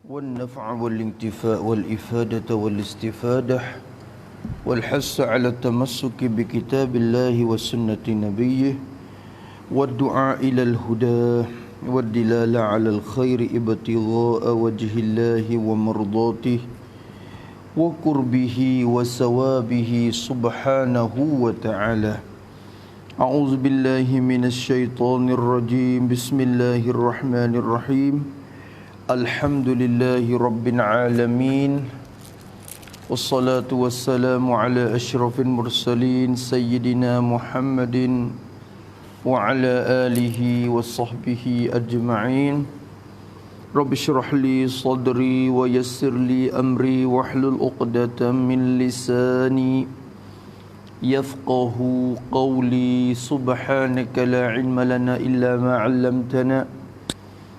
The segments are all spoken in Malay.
والنفع والانتفاء والإفادة والاستفادة والحث على التمسك بكتاب الله وسنة نبيه والدعاء إلى الهدى والدلالة على الخير ابتغاء وجه الله ومرضاته وقربه وثوابه سبحانه وتعالى. أعوذ بالله من الشيطان الرجيم. بسم الله الرحمن الرحيم. الحمد لله رب العالمين والصلاة والسلام على أشرف المرسلين سيدنا محمد وعلى آله وصحبه أجمعين. رب اشرح لي صدري ويسر لي أمري واحلل عقدة من لساني يفقه قولي. سبحانك لا علم لنا إلا ما علمتنا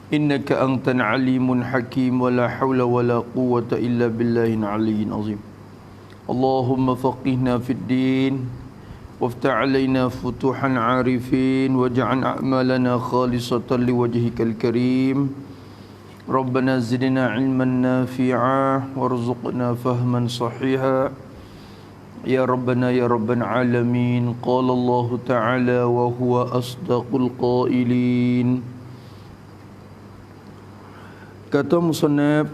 إنك أنت العليم الحكيم ولا حول ولا قوة إلا بالله العلي العظيم. اللهم فقهنا في الدين وافتح علينا فتوح عارفين واجعل أعمالنا خالصة لوجهك الكريم. ربنا زدنا علما نافعا وارزقنا فهما صحيحا يا ربنا يا رب العالمين. قال الله تعالى وهو أصدق القائلين. Kata musannaf,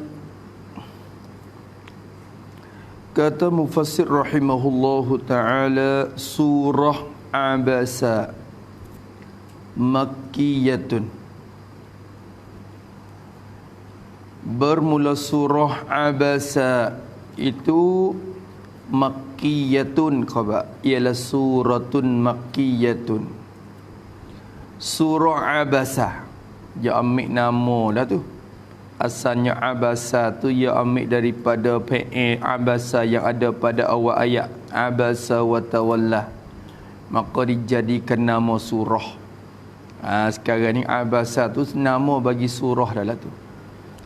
kata mufassir rahimahullahu ta'ala, surah Abasa Makkiyatun. Bermula surah Abasa itu Makkiyatun khabar, ialah suratun Makkiyatun. Surah Abasa dia ambil nama dah tu. Asalnya Abasa tu ia ambil daripada fi'il Abasa yang ada pada awal ayat, Abasa wa tawalla, maka dijadikan nama surah. Sekarang ni Abasa tu nama bagi surah dah lah tu.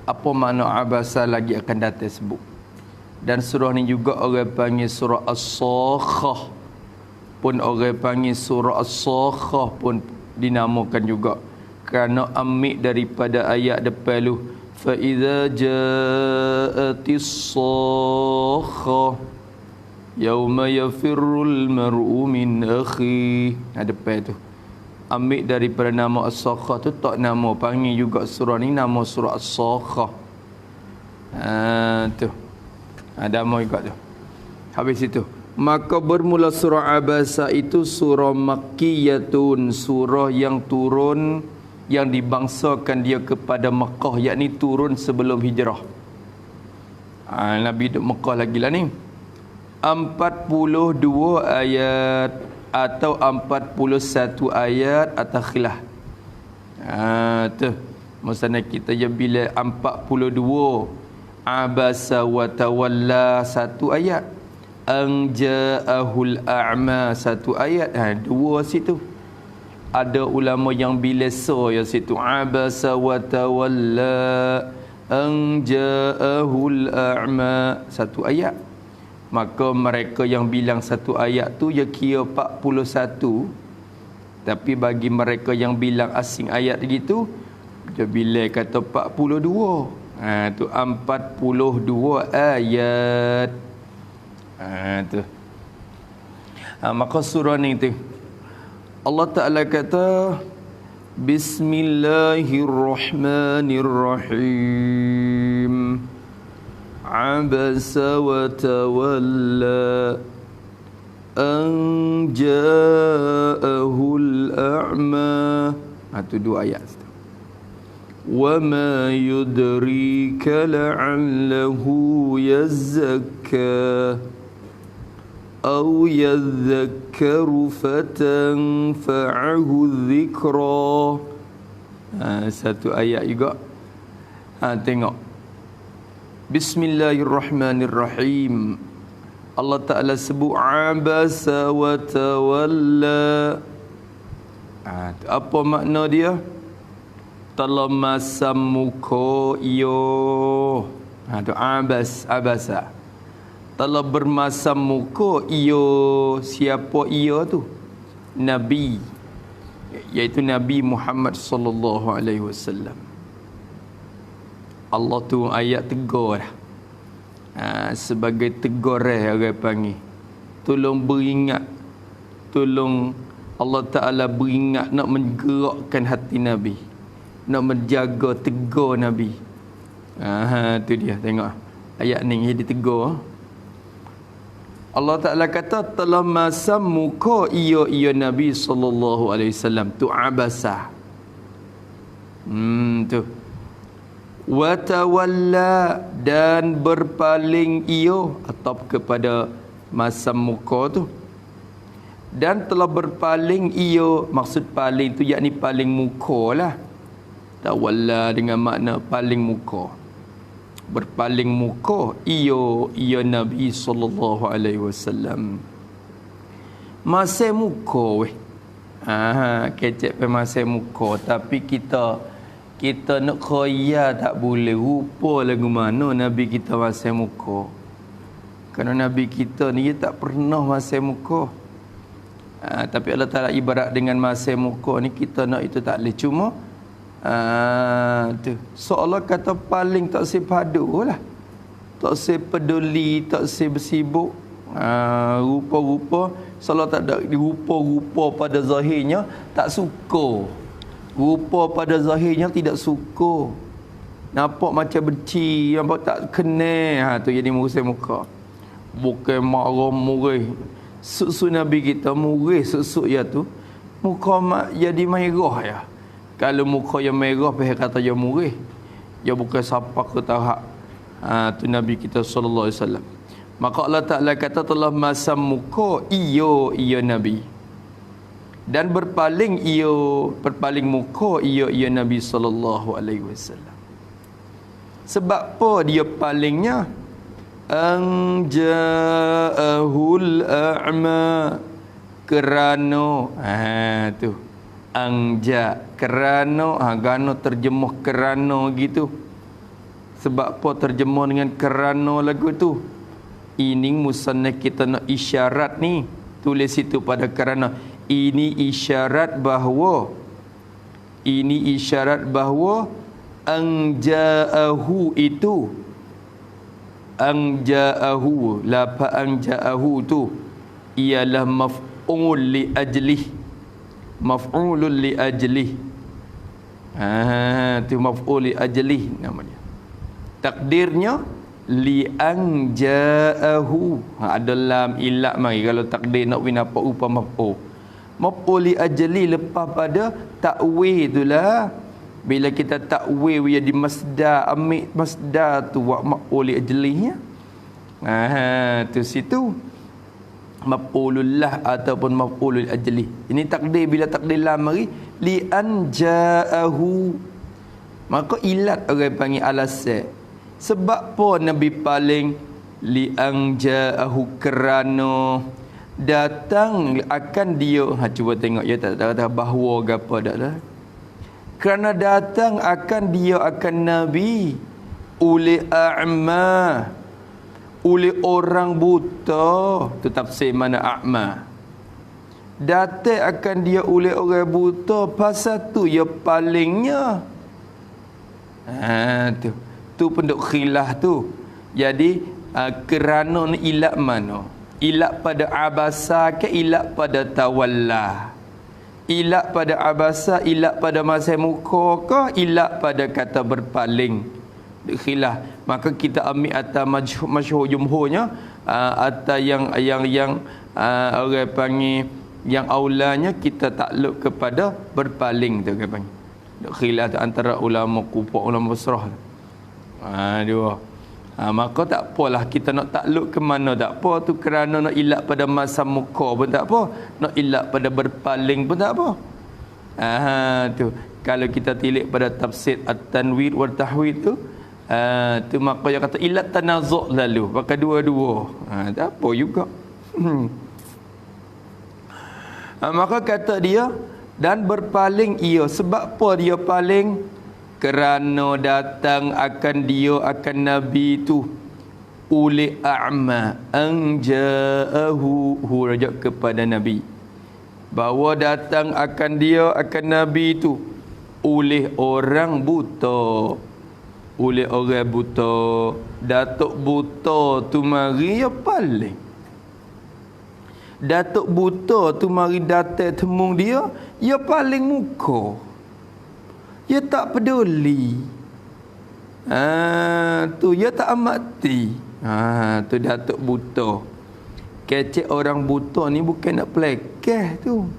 Apa makna Abasa lagi akan datang sebut. Dan surah ni juga orang panggil surah As-Sakhah, pun orang panggil surah As-Sakhah pun dinamakan juga kerana ambil daripada ayat depan lu, فَإِذَا جَاءَتِ الصَّاخَّةُ يَوْمَ يَفِرُّ الْمَرْءُ مِنْ أَخِيهِ. Depan tu ambil daripada nama As-Sakhah tu, tak nama panggil juga surah ni nama surah As-Sakhah. Tu nama juga tu. Habis itu maka bermula surah Abasa itu surah Makkiyatun, surah yang turun, yang dibangsakan dia kepada Mekah, yakni turun sebelum hijrah. Nabi duduk Mekah lagi lah ni. 42 ayat atau 41 ayat atau khilaf. Tu maksudnya kita je bila 42 Abasa wa tawalla satu ayat, an ja'ahul a'ma satu ayat, dua situ. Ada ulama yang bilasa yang situ, Abasa wa tawalla an ja'ahul a'ma satu ayat. Maka mereka yang bilang satu ayat tu dia kira 41. Tapi bagi mereka yang bilang asing ayat gitu, dia bila kata 42. Tu 42 ayat. Tu. Maka surah ni tu Allah Ta'ala kata, Bismillahirrahmanirrahim. Abasa wa tawalla an ja'ahul a'ma. Tu dua ayat. Wa ma yudrika la'allahu yazzakka أو يذكر فتنفعه الذكرى. Satu ayat juga. Tengok. Bismillahirrahmanirrahim. Allah Ta'ala sebut Abasa wa tawalla. Apa makna dia? Telah masam muka iyo. Tu Abasa. Telah bermasam muka ia. Siapa ia tu? Nabi, iaitu Nabi Muhammad sallallahu alaihi wasallam. Allah tu ayat tegur dah. Sebagai tegur orang panggil. Tolong beringat. Tolong Allah Ta'ala beringat nak menggerakkan hati Nabi. Nak menjaga tegur Nabi. Tu dia, tengok. Ayat ni dia ditegur. Allah Ta'ala kata telah masam muka ia Nabi sallallahu alaihi wasallam tu abasa. Tu. Wa tawalla dan berpaling ia atau kepada masam muka tu. Dan telah berpaling ia, maksud paling tu yakni paling muka lah. Tawalla dengan makna paling muka. Berpaling muka ia Nabi sallallahu alaihi wasallam. Masih muka weh. Kecek pe masih muka, tapi kita nak khoya tak boleh rupa lagu mana Nabi kita masih muka. Kerana Nabi kita ni tak pernah masih muka. Tapi Allah Ta'ala ibarat dengan masih muka ni, kita nak itu tak boleh. Cuma tu seolah kata paling tak sepadu lah, tak sepeduli, tak bersibuk. Rupa-rupa seolah tak ada rupa-rupa pada zahirnya tak suka, rupa pada zahirnya tidak suka, nampak macam benci, nampak tak kenal. Tu jadi muka muka, bukan marah murih. Susu Nabi kita murih susuk ya tu muka jadi merah ya. Kalau muka yang merah pihak kata yang murih, dia bukan siapa ke tahap. Tu Nabi kita sallallahu alaihi wasallam. Maka Allah Ta'ala kata telah masam muka ia Nabi. Dan berpaling muka ia Nabi sallallahu alaihi wasallam. Sebab apa dia palingnya? Anja'ahul a'ma, kerana tu anja, kerana gano terjemah kerana gitu. Sebab apa terjemah dengan kerana lagu tu? Ini musannaf kita nak isyarat ni, tulis itu pada kerana. Ini isyarat bahawa anja'ahu itu, anja'ahu, lapa anja'ahu tu ialah maf'ul li ajlih, maf'ulun li ajlih. Tu maf'ul li ajlih namanya. Takdirnya li anja'ahu. Ada lam ilat mari kalau takdir nak win apa upah maf'ul. Maf'ul li ajli lepas pada takwil itulah. Bila kita takwil jadi masdar, ambil masdar tu buat maf'ul li ajlihnya. Tu situ maf'ulullah ataupun maf'ulul ajli. Ini takdir, bila takdir lam mari li anja'ahu, maka ilat orang panggil alasan. Sebab apa Nabi paling li anja'ahu, kerana datang akan dia. Cuba tengok ya, tak ada bahawa ke apa dak dah. Kerana datang akan dia, akan Nabi, oleh a'ma, oleh orang buta. Tu tafsir mana a'ma. Datang akan dia oleh orang buta, pasal tu ya palingnya. Tu penduk khilaf tu. Jadi kerana ni ilat mana? Ilat pada abasa ke ilat pada tawalla? Ilat pada abasa, ilat pada masih muka ke ilat pada kata berpaling? Khilaf. Maka kita ambil atas masyhur jumhurnya, atas yang orang panggil yang aulanya kita takluk kepada berpaling tu kan panggil. Khilaf antara ulama Kufah, ulama Basrah. Dua. Maka tak apalah kita nak takluk ke mana, tak apa tu, kerana nak ilak pada masa muka pun tak apa, nak ilak pada berpaling pun tak apa. Tu kalau kita tilik pada tafsir at-tanwir wa tahwid tu, tu maka dia kata ilat tanazu' lalu, pakai dua-dua. Tak apa juga. Maka kata dia dan berpaling ia. Sebab apa dia paling? Kerana datang akan dia, akan Nabi tu oleh a'ma, anja'ahu, rujuk kepada Nabi, bahawa datang akan dia, akan Nabi tu oleh orang buta. oleh orang buta. Datuk buta tu mari ya paling. Datuk buta tu mari datang temung dia, ya paling muka. Ya tak peduli. Tu ya tak amati. Tu datuk buta. Kecek orang buta ni bukan nak pelekeh tu.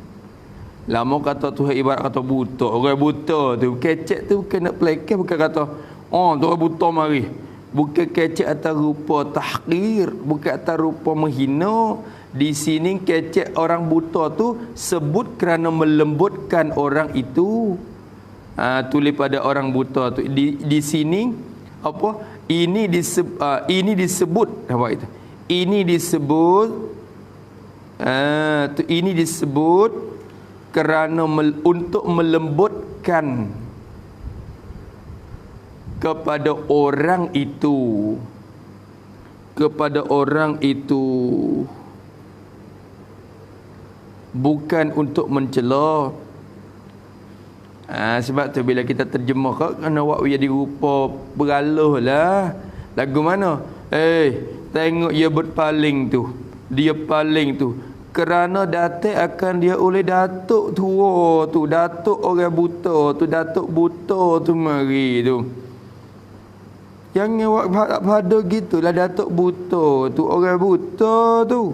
Lama kata Tuhan ibarat kata buta. Orang buta tu kecek tu bukan nak pelekeh, bukan kata tu orang buta mari. Bukan kecek atas rupa tahqir, bukan atas rupa menghina. Di sini kecek orang buta tu sebut kerana melembutkan orang itu. Tulis pada orang buta tu. Di sini apa? Ini disebut apa itu? Ini disebut kerana untuk melembutkan kepada orang itu, bukan untuk mencela. Sebab tu bila kita terjemah kena buat jadi rupa beraluh lah. Lagu mana? Tengok dia berpaling tu, dia paling tu, kerana datang akan dia oleh datuk tua tu, datuk orang buta tu, datuk buta tu mari tu. Jangan buat pada gitulah, datuk buta tu, orang buta tu.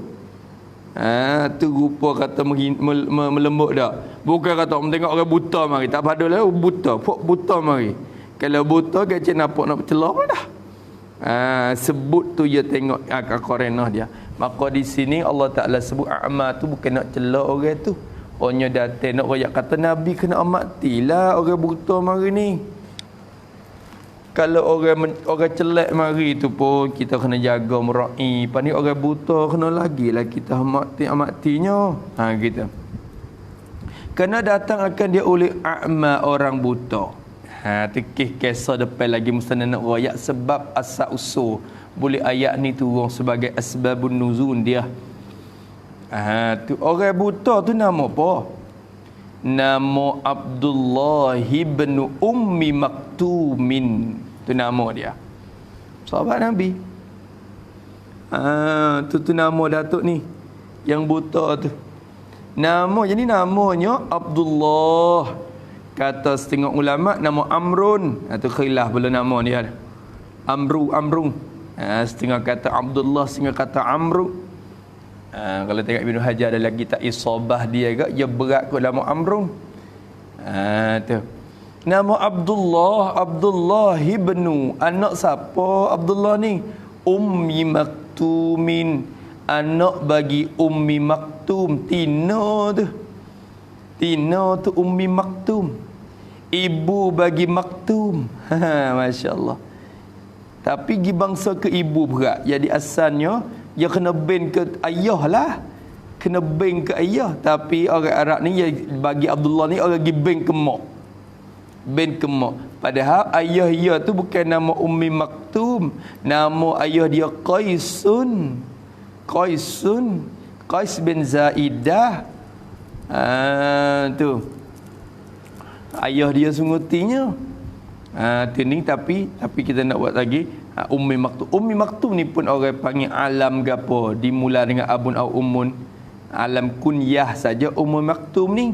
Tu rupa kata melembut dak. Bukan kata tengok orang buta mari, tak padalah buta, pok buta mari. Kalau buta kecil nak celah pun dah. Sebut tu dia tengok korenah dia. Maka di sini Allah Taala sebut a'ma tu bukan nak celah orang tu. Orangnya datang nak royak kata Nabi kena amatilah orang buta mari ni. Kalau orang celak mari tu pun kita kena jaga merai. Pani orang buta kena lagilah kita amatinya. Gitu. Kena datang akan dia oleh a'ma orang buta. Tekih kisah depan lagi mesti nak royak sebab asal usul. Boleh ayat ni turun sebagai asbabun nuzul dia. Tu orang buta tu nama apa? Nama Abdullah bin Ummi Maktumin. Tu nama dia. Sahabat Nabi. Tu nama datuk ni. Yang buta tu. Jadi namanya Abdullah. Kata setengah ulama nama Amrun. Itu khilaf pula nama dia. Amrun. Setengah kata Abdullah, setengah kata Amru. Kalau tengok Ibnu Hajar ada lagi tak isabah dia ke, dia berat kot nama Amrun. Tu. Nama Abdullah ibnu. Anak siapa Abdullah ni? Ummi Maktumin. Anak bagi Ummi Maktum. Tina tu Ummi Maktum. Ibu bagi Maktum. Masya Allah. Tapi gi bangsa ke ibu berat. Jadi asalnya dia kena ben ke ayah lah. Kena ben ke ayah. Tapi orang Arab ni dia bagi Abdullah ni orang gi ben ke mak. Ben ke mak. Padahal ayah dia tu bukan nama Ummi Maktum. Nama ayah dia Qaisun. Qais bin Zaidah. Tu. Ayah dia sungutinya. Tu ni tapi kita nak buat lagi Ummi Maktum. Ummi Maktum ni pun orang panggil alam gapo, dimula dengan abun au ummun. Alam kunyah saja Ummi Maktum ni.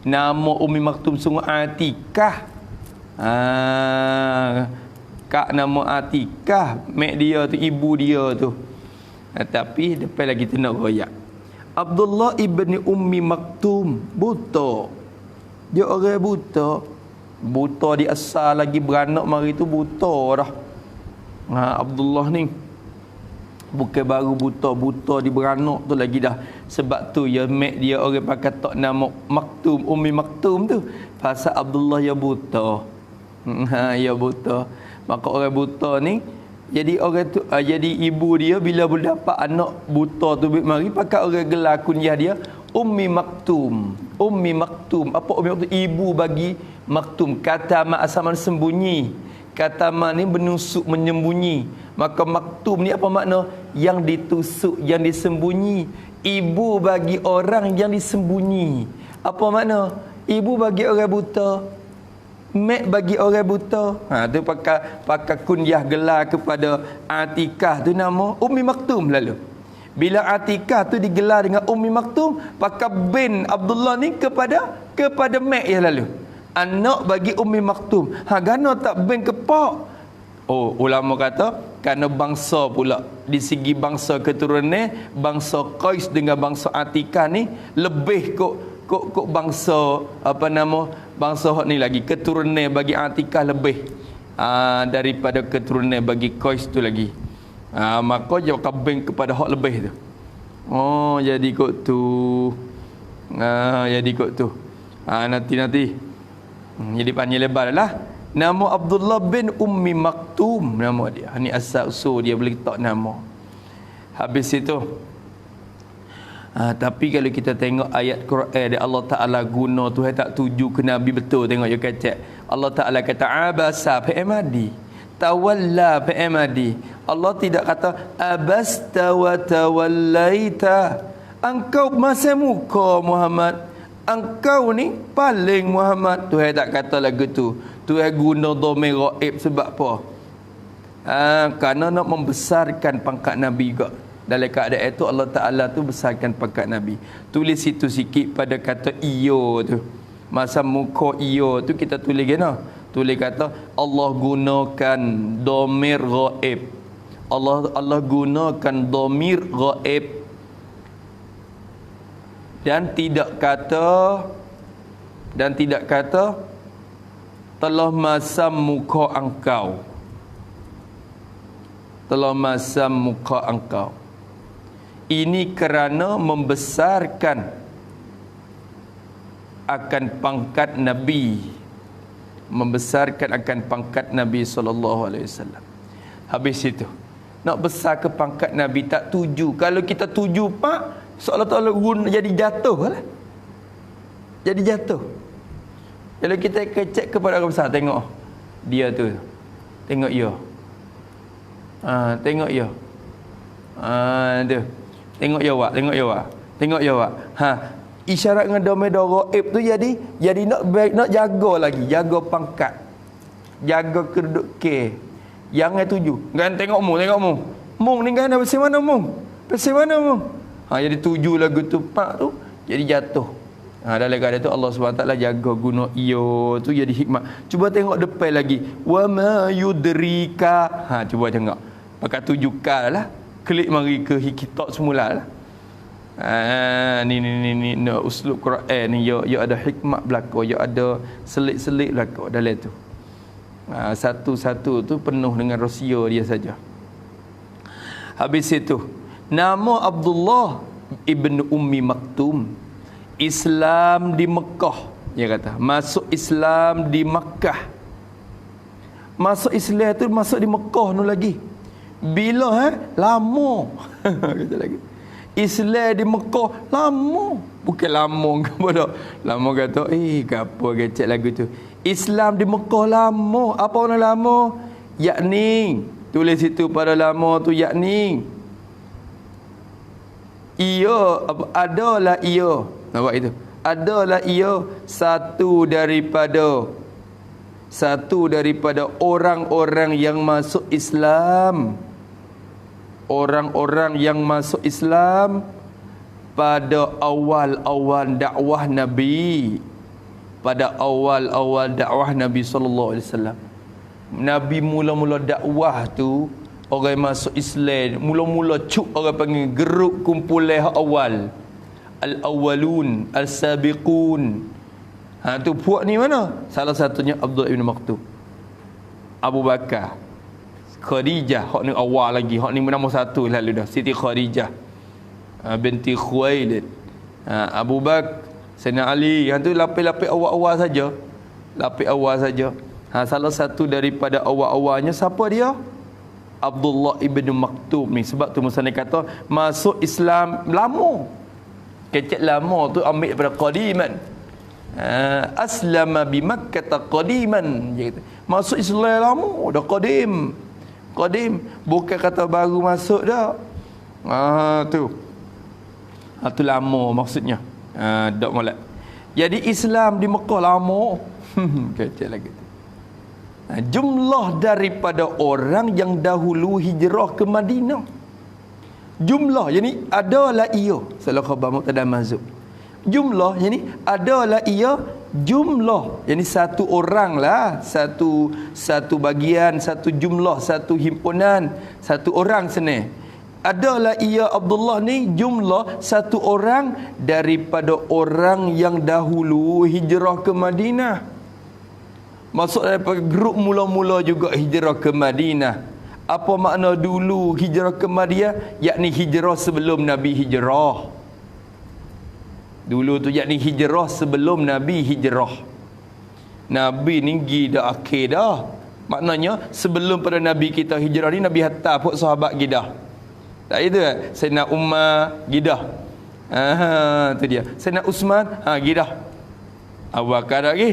Nama Ummi Maktum sungguh Atikah. Kak nama Atikah, mak dia tu, ibu dia tu. Tapi depan lagi tu nak royak. Abdullah ibni Ummi Maktum buta. Dia orang buta. Buta di asal lagi beranak mari tu buta dah. Abdullah ni bukan baru buta di beranak tu lagi dah. Sebab tu ya mak dia orang pakai tak nama Maktum, Ummi Maktum tu. Pasal Abdullah ya buta. Ya buta. Maka orang buta ni jadi orang tu jadi ibu dia bila berdapat anak buta tu mari pakai orang gelar kunyah dia Ummi Maktum. Ummi Maktum. Apa Ummi Maktum? Ibu bagi Maktum. Kata mak asal mana sembunyi. Kata mak ni menusuk menyembunyi. Maka Maktum ni apa makna? Yang ditusuk, yang disembunyi. Ibu bagi orang yang disembunyi. Apa makna? Ibu bagi orang buta. mek bagi orang buta. Tu pakai kunyah gelar kepada Atikah tu nama Ummi Maktum lalu. Bila Atikah tu digelar dengan Ummi Maktum, pakai bin Abdullah ni kepada mek ya lalu. Anak bagi Ummi Maktum. Gana tak bin kepak. Oh, ulama kata kerana bangsa pula, di segi bangsa keturunan, bangsa Qais dengan bangsa Atikah ni lebih kok bangsa bangsa hak ni lagi keturunan bagi Atikah lebih daripada keturunan bagi Qais tu lagi. Maka dia kabing kepada hak lebih tu. Oh, jadi kok tu. Jadi kok tu. Nanti jadi panjang lebar lah. Nama Abdullah bin Ummi Maktum nama dia. Ni asal usul dia boleh letak nama. Habis itu tapi kalau kita tengok ayat Quran dia Allah Taala guna Tuhan tak tuju ke Nabi betul, tengok dia kata Allah Taala kata abasa fa'amadi tawalla fa'amadi. Allah tidak kata abasta wa tawallaita. Engkau masih muka Muhammad, engkau ni paling Muhammad. Tuhan tak kata lagu tu. Tuhan guna dhamir ghaib sebab apa? Kerana nak membesarkan pangkat Nabi juga. Dalam keadaan itu Allah Ta'ala tu besarkan pangkat Nabi. Tulis situ sikit pada kata iyo tu. Masa muka iyo tu kita tulis kena. Tulis kata Allah gunakan dhamir ghaib. Allah gunakan dhamir ghaib. Dan tidak kata telah masam muka engkau. Telah masam muka engkau. Ini kerana membesarkan akan pangkat Nabi. Membesarkan akan pangkat Nabi SAW. Habis itu nak besar ke pangkat Nabi tak tuju. Kalau kita tuju pak, seolah-olah guna jadi jatuh lah. Jadi jatuh. Kalau kita kecek kepada orang besar, tengok dia tu. Tengok dia. Tengok dia. Tu. Tengok dia awak, tengok dia awak. Tengok dia awak. Isyarat dengan dhamir ghaib tu jadi nak jaga lagi, jaga pangkat. Jaga kedudukan. Jangan tuju. Kan tengok mu. Mung ni kan pasal mana mung? Pasal mana mung? Jadi tuju lagu tu pak tu jadi jatuh. Dalam keadaan tu Allah SWT jaga guna iyo tu jadi hikmah. Cuba tengok depan lagi. Wa ma yudrika. Cuba tengok. Pakai tujukan lah. Klik mari ke kitab semula lah. Ni uslub Quran ni ya ada hikmah belaka, ya ada selit-selit belaka dalam tu. Satu-satu tu penuh dengan rahsia dia saja. Habis itu nama Abdullah ibn Ummi Maktum. Islam di Mekah, dia kata. Masuk Islam di Makkah. Masuk Islam tu masuk di Mekah tu lagi. Bila lama. Kata lagi. Islam di Mekah lama. Bukan lama ke apa. Lama kata, gapo gecek lagu tu. Islam di Mekah lama. Apa orang lama? Yakni, tulis situ pada lama tu yakni. Ia adalah ia. Nampak itu? Adalah ia satu daripada orang-orang yang masuk Islam. Orang-orang yang masuk Islam pada awal-awal dakwah Nabi. Pada awal-awal dakwah Nabi SAW. Nabi mula-mula dakwah tu, orang masuk Islam, mula-mula cuk orang panggil geruk kumpulan awal. Al-awwalun, al-sabiqun. Tu puak ni mana? Salah satunya Abdullah ibn Maktum. Abu Bakar, Khadijah, hak ni awal lagi, hak ni nombor satu lalu dah. Siti Khadijah binti Khuwailid. Abu Bakar, Sayyidina Ali, yang tu lapis-lapis awal-awal saja. Lapis awal saja. Salah satu daripada awal-awalnya siapa dia? Abdullah ibn Maktum ni. Sebab tu Musannif kata masuk Islam lama. Kecek lama tu ambil daripada qadiman. Aslama bi Makkah qadiman. Masuk Islam lama, dah qadim. Qadim bukan kata baru masuk dah. Tu lama maksudnya. Dok molek. Jadi Islam di Mekah lama. Kecil lagi tu. Jumlah daripada orang yang dahulu hijrah ke Madinah. Jumlah yang ni adalah ia. Salah khabar muqtada mazub. Jumlah yang ni adalah ia jumlah. Yang ni satu orang lah, satu bagian, satu jumlah, satu himpunan, satu orang senang. Adalah ia Abdullah ni jumlah satu orang daripada orang yang dahulu hijrah ke Madinah. Masuk daripada grup mula-mula juga hijrah ke Madinah. Apa makna dulu hijrah ke Madinah? Yakni hijrah sebelum Nabi hijrah. Dulu tu yakni hijrah sebelum Nabi hijrah. Nabi ni gida akhir dah. Maknanya sebelum pada Nabi kita hijrah ni, Nabi hantar pun sahabat gidah. Tak itu kan? Sayyidina Umar gidah. Tu dia. Sayyidina Usman gidah. Abu Bakar dak lagi.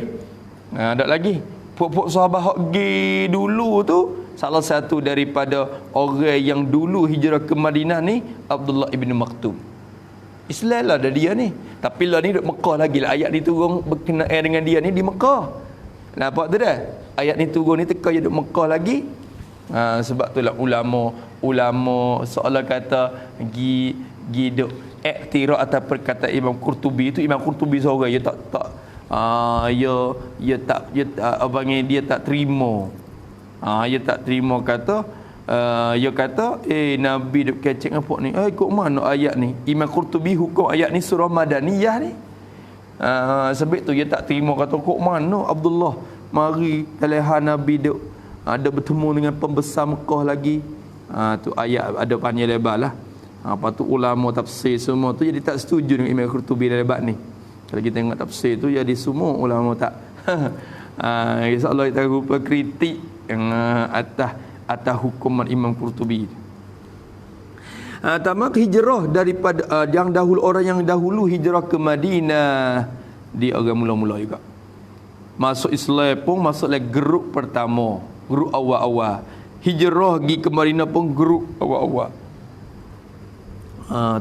Tak lagi. Pok-pok sahabat hak gi dulu tu, salah satu daripada orang yang dulu hijrah ke Madinah ni Abdullah ibn Maktum. Islam lah dah dia ni. Tapi lah ni duduk Mekah lagi lah. Ayat ni turun berkenaan dengan dia ni di Mekah. Nampak tu dah? Ayat ni turun ni teka dia duduk Mekah lagi. Sebab tu lah ulama seolah kata gi duk iktiraf atas perkataan Imam Qurtubi tu. Imam Qurtubi seorang dia tak dia tak terima. Dia tak terima kata dia kata Nabi duk kecek apa ni? Kok mana ayat ni? Imam Qurtubi hukum ayat ni surah Madaniyah ni. Sebab tu dia tak terima kata kok mana Abdullah mari kalehan Nabi duk ada bertemu dengan pembesar Mekah lagi. Tu ayat ada panjang lebar lah. Apa tu ulama tafsir semua tu jadi tak setuju dengan Imam Qurtubi dalam bab ni. Kalau kita tengok tafsir tu jadi semua ulama tak insya-Allah kita rupa kritik yang atas hukuman Imam Qurtubi. Tamak hijrah daripada yang dahulu, orang yang dahulu hijrah ke Madinah, dia orang mula-mula juga. Masuk Islam pun masuk lagi grup pertama, grup awal-awal. Hijrah pergi ke Madinah pun grup awal-awal.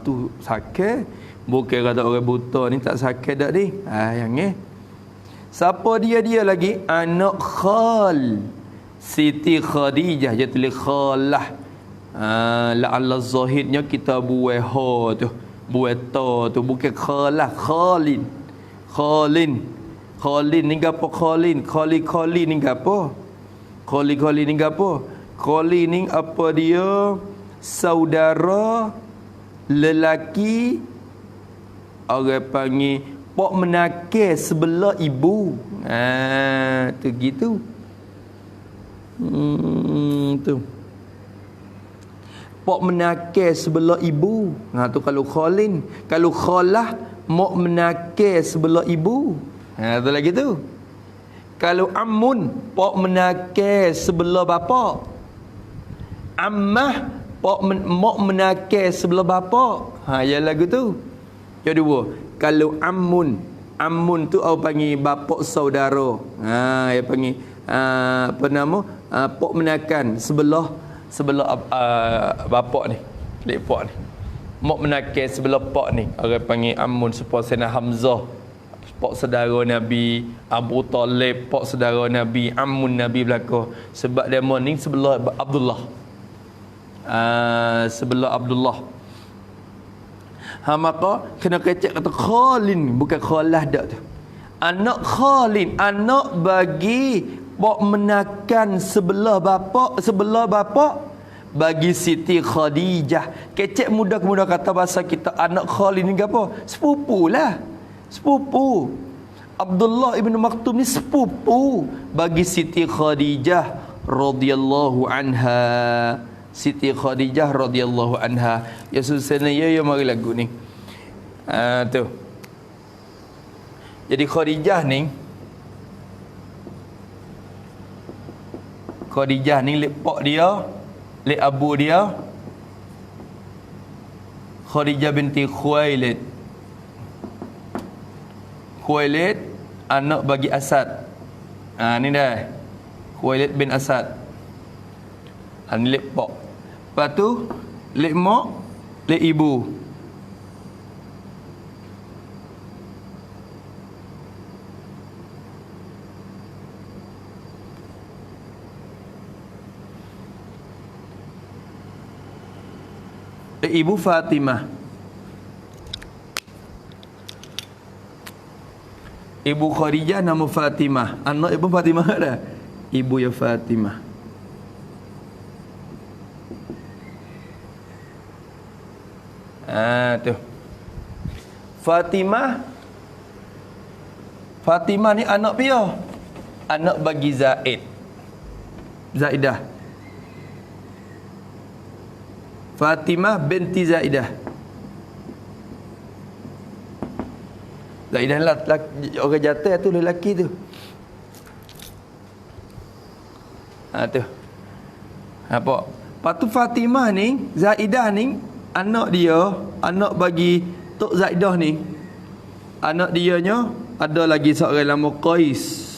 Tu sakit. Bukan kata orang buta ni tak sakit dak ni. Yang siapa dia lagi? Anak khal Siti Khadijah. Dia tulis khalah. La'alla zahidnya kita buai ha tu. Buai ta tu. Bukan khalah. Khalin ni apa Khalin? Khali ni apa? Khali ni apa? Khali ni apa dia? Saudara lelaki orang panggil pok menakir sebelah ibu. Tu gitu. Tu. Pok menakir sebelah ibu. Tu kalau khalin. Kalau khalah mok menakir sebelah ibu. Tu lagi tu. Kalau ammun pok menakir sebelah bapa. Ammah mok menakir sebelah bapa. Yang lagu tu. Yang dua, kalau ammun tu orang panggil bapak saudara. Dia panggil apa nama? Pok menakan sebelah bapak ni. Lek pak ni. Mok menakan sebelah pak ni. Orang panggil ammun supaya Sayyidina Hamzah, pak saudara Nabi, Abu Talib, pak saudara Nabi, ammun Nabi belaka. Sebab dia ni sebelah Abdullah. Sebelah Abdullah. Maka kena kecek kata khalin, bukan khalah dak tu. Anak khalin, anak bagi pok menakan sebelah bapa bagi Siti Khadijah. Kecek mudah kata bahasa kita anak khalin ni apa? Sepupu lah. Sepupu. Abdullah ibn Maktum ni sepupu bagi Siti Khadijah radhiyallahu anha. Siti Khadijah radhiyallahu anha. Ya susana ya mari lagu ni. Tu. Jadi Khadijah ni lek pak dia, lek abu dia Khadijah binti Khuwailid. Khuwailid anak bagi Asad. Ni dah. Khuwailid bin Asad. Ni lek pak. Lepas tu lek mak, lek ibu. ibu Fatimah. Ibu Khadijah nama Fatimah. Anak ibu Fatimah ada. Ibu ya Fatimah. Tu. Fatimah ni anak dia. Anak bagi Zaidah. Fatimah binti Zaidah. Zaidah lah orang jatuh tu lelaki tu. Tu. Apa? Lepas tu Fatimah ni, Zaidah ni, anak dia, anak bagi Tok Zaidah ni. Anak dianya ada lagi seorang nama Qais.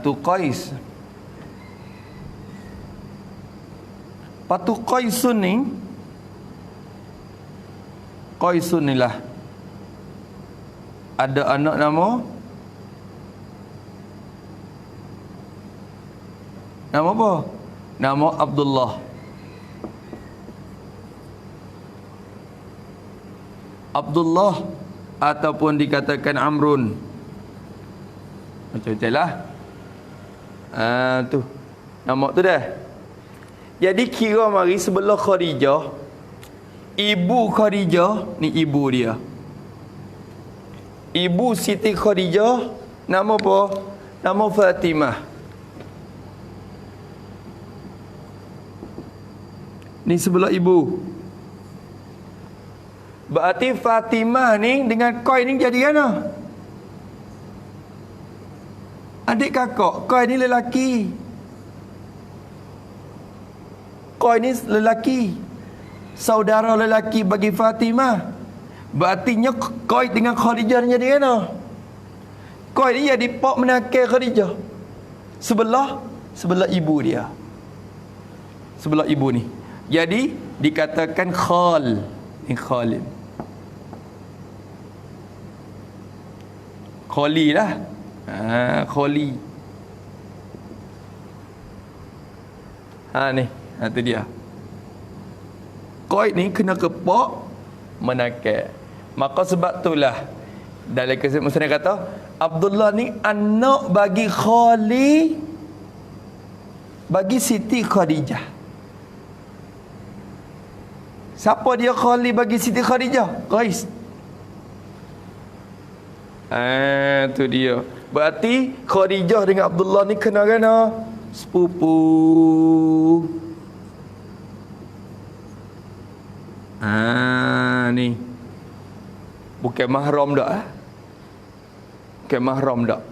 Tu Qais. Patu Qaisun ni lah ada anak nama apa? Nama Abdullah. Abdullah ataupun dikatakan Amrun. Macam-macam lah. Tu. Nama tu dah. Jadi kira mari sebelah Khadijah. Ibu Khadijah ni ibu dia. Ibu Siti Khadijah nama apa? Nama Fatimah. Ni sebelah ibu. Berarti Fatimah ni dengan Qais ni jadi mana? Adik kakak. Qais ni lelaki. Qais ni lelaki. Saudara lelaki bagi Fatimah. Berartinya Qais dengan Khadijah ni jadi mana? Qais ni jadi pak menakir Khadijah. Sebelah ibu dia. Sebelah ibu ni. Jadi dikatakan khal. Ni khalin. Khali lah. Khali. Ni. Tu dia. Qais ni kena kepak menakir. Maka sebab itulah dalam kisah Musnad kata Abdullah ni anak bagi Khali bagi Siti Khadijah. Siapa dia Khali bagi Siti Khadijah? Qais. Tu dia. Berarti Khadijah dengan Abdullah ni kena sepupu. Ni. Bukan mahram dak. Bukan mahram dak.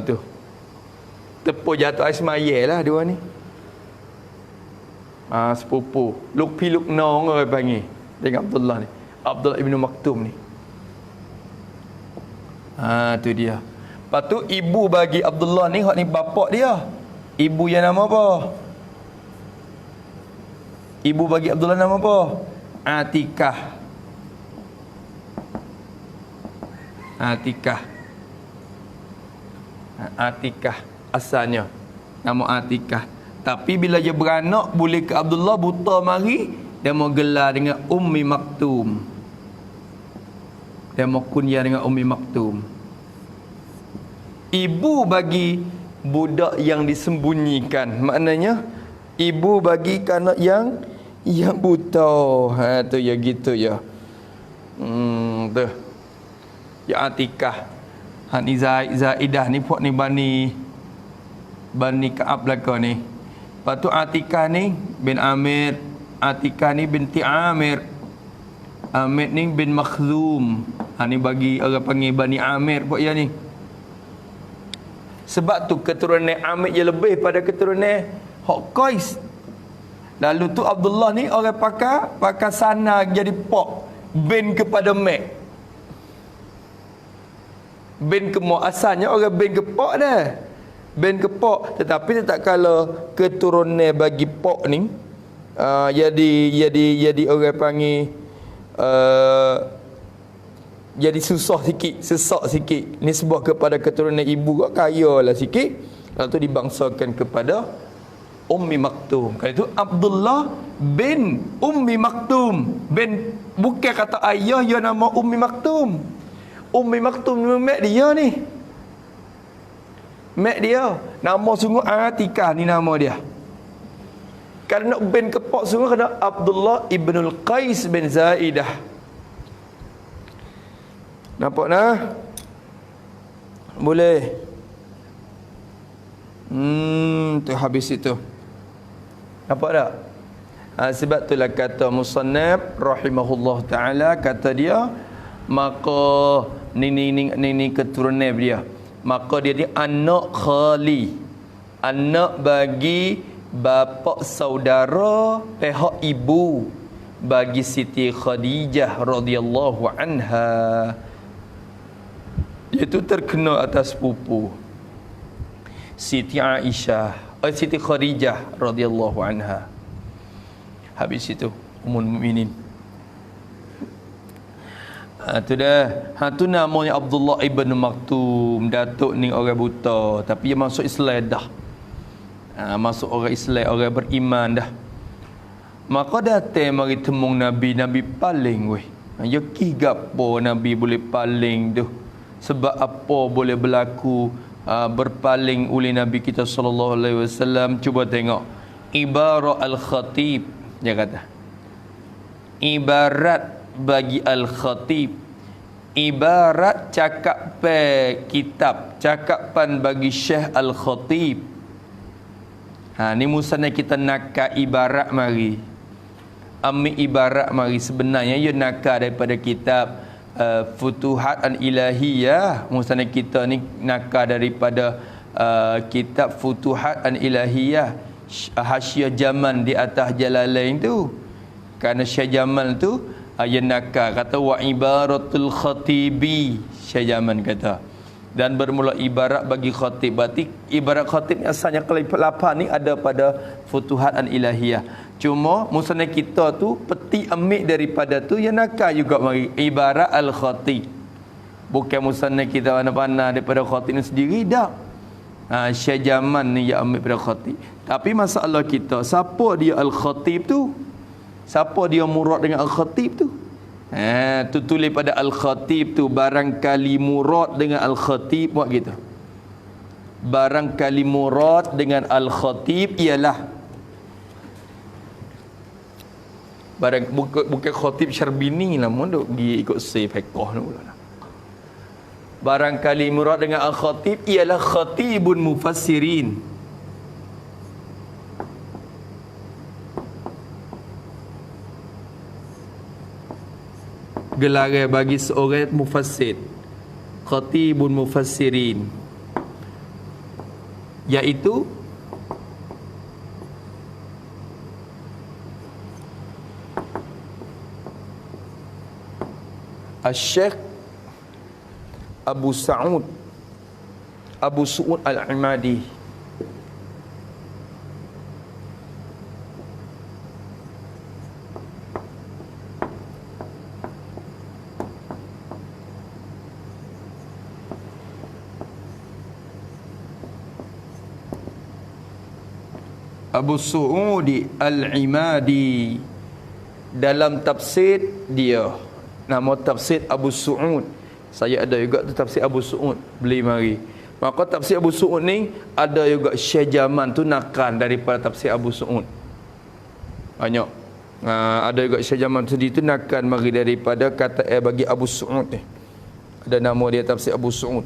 Tu. Tepuk jatuh Ismail lah dua ni. Sepupu. Lukpi Luknong orang panggil dengan Abdullah ni. Abdullah ibn Maktum ni. Tu dia. Lepas tu ibu bagi Abdullah ni, hak ni bapak dia. Ibu yang nama apa? Ibu bagi Abdullah nama apa? Atikah. Atikah asalnya. Nama Atikah. Tapi bila dia beranak boleh ke Abdullah buta mari, dia mau gelar dengan Ummi Maktum. Dia mau kunyah dengan Ummi Maktum. Ibu bagi budak yang disembunyikan. Maknanya ibu bagi kanak yang buta. Tu ya gitu ya. Tu. Ya Atikah. Ni Zaidah ni puak ni Bani Ka'ab belaka ni. Lepas tu Atikah ni bin Amir. Atikah ni binti Amir. Amir ni bin Makhzum. Ni bagi orang panggil Bani Amir buat ya ni. Sebab tu keturunan Amir je lebih pada keturunan Qais. Lalu tu Abdullah ni orang pakai sana jadi pak. Bin kepada Mek. Bin ke Mak. Asalnya orang bin ke pak dah. Ben ke pak, tetapi tak kala keturunan bagi pak ni jadi orang panggil jadi susah sikit, sesak sikit. Nisbah kepada keturunan ibu kok kaya lah sikit. Lepas tu dibangsakan kepada Ummi Maktum. Kali itu Abdullah bin Ummi Maktum. Bin, bukan kata ayah, dia nama Ummi Maktum. Ummi Maktum ni mak dia ni. Mak dia. Nama sungguh Atikah ni nama dia. Kalau nak bin kepak sungguh kena Abdullah ibnul Qais bin Zaidah. Nampak nah? Boleh. Tu habis itu. Nampak tak? Sebab itulah kata musannaf rahimahullah taala, kata dia, maka ni keturunan dia. Maka dia ni anak khali. Anak bagi bapa saudara pihak ibu bagi Siti Khadijah radhiyallahu anha. Iaitu terkena atas pupu Siti Aisyah, Siti Khadijah radhiyallahu anha. Habis itu Ummul Mukminin. Tu dah. Tu namanya Abdullah ibn Maktum. Datuk ni orang buta, tapi dia masuk Islam dah. Masuk orang Islam, orang beriman dah. Maka datang mari temung Nabi, Nabi paling weh. Ya ki gapo Nabi boleh paling tu? Sebab apa boleh berlaku berpaling oleh Nabi kita sallallahu alaihi wasallam? Cuba tengok ibarat al-khatib, dia kata. Ibarat bagi al-khatib, ibarat cakap kitab, cakapan bagi Syekh al-Khatib. Ni musannaf kita nakal ibarat mari. Ambil ibarat mari, sebenarnya ia nakal daripada kitab Futuhat Al-Ilahiyah. Musannaf kita ni nakal daripada kitab Futuhat Al-Ilahiyah, Hasyiah Jamal di atas Jalalain tu. Kerana Syekh Jamal tu ia nakal, kata wa ibaratul khatibi, Syekh Jamal kata. Dan bermula ibarat bagi khatib. Berarti ibarat khatib ni asalnya kelapa ni ada pada Futuhat Al-Ilahiyah. Cuma musannaf kita tu peti ambil daripada tu, yang nakal juga mari ibarat al-khatib. Bukan musannaf kita mana-mana daripada khatib ni sendiri dah. Syekh Jamal ni yang ambil daripada khatib. Tapi masalah kita, siapa dia al-khatib tu? Siapa dia murad dengan al-khatib tu? Tu tulis pada al-khatib tu, barangkali murad dengan al-khatib, buat gitu. Barangkali murad dengan al-khatib ialah bukan khatib Syarbini lah, mun duk pergi ikut save fiqh tu pula. Barangkali murad dengan al-khatib ialah khatibun mufassirin. Gelaran bagi seorang mufassir, khatibun mufassirin, iaitu Syekh Abu Su'ud Al-Imadi. Abu Su'ud Al-Imadi, dalam tafsir dia, nama tafsir Abu Su'ud. Saya ada juga tu tafsir Abu Su'ud, beli mari. Maka tafsir Abu Su'ud ni ada juga Syekh Jamal tu nakal daripada tafsir Abu Su'ud. Banyak. Ada juga Syekh Jamal sendiri tu nakal mari daripada kata bagi Abu Su'ud ni. Ada nama dia tafsir Abu Su'ud.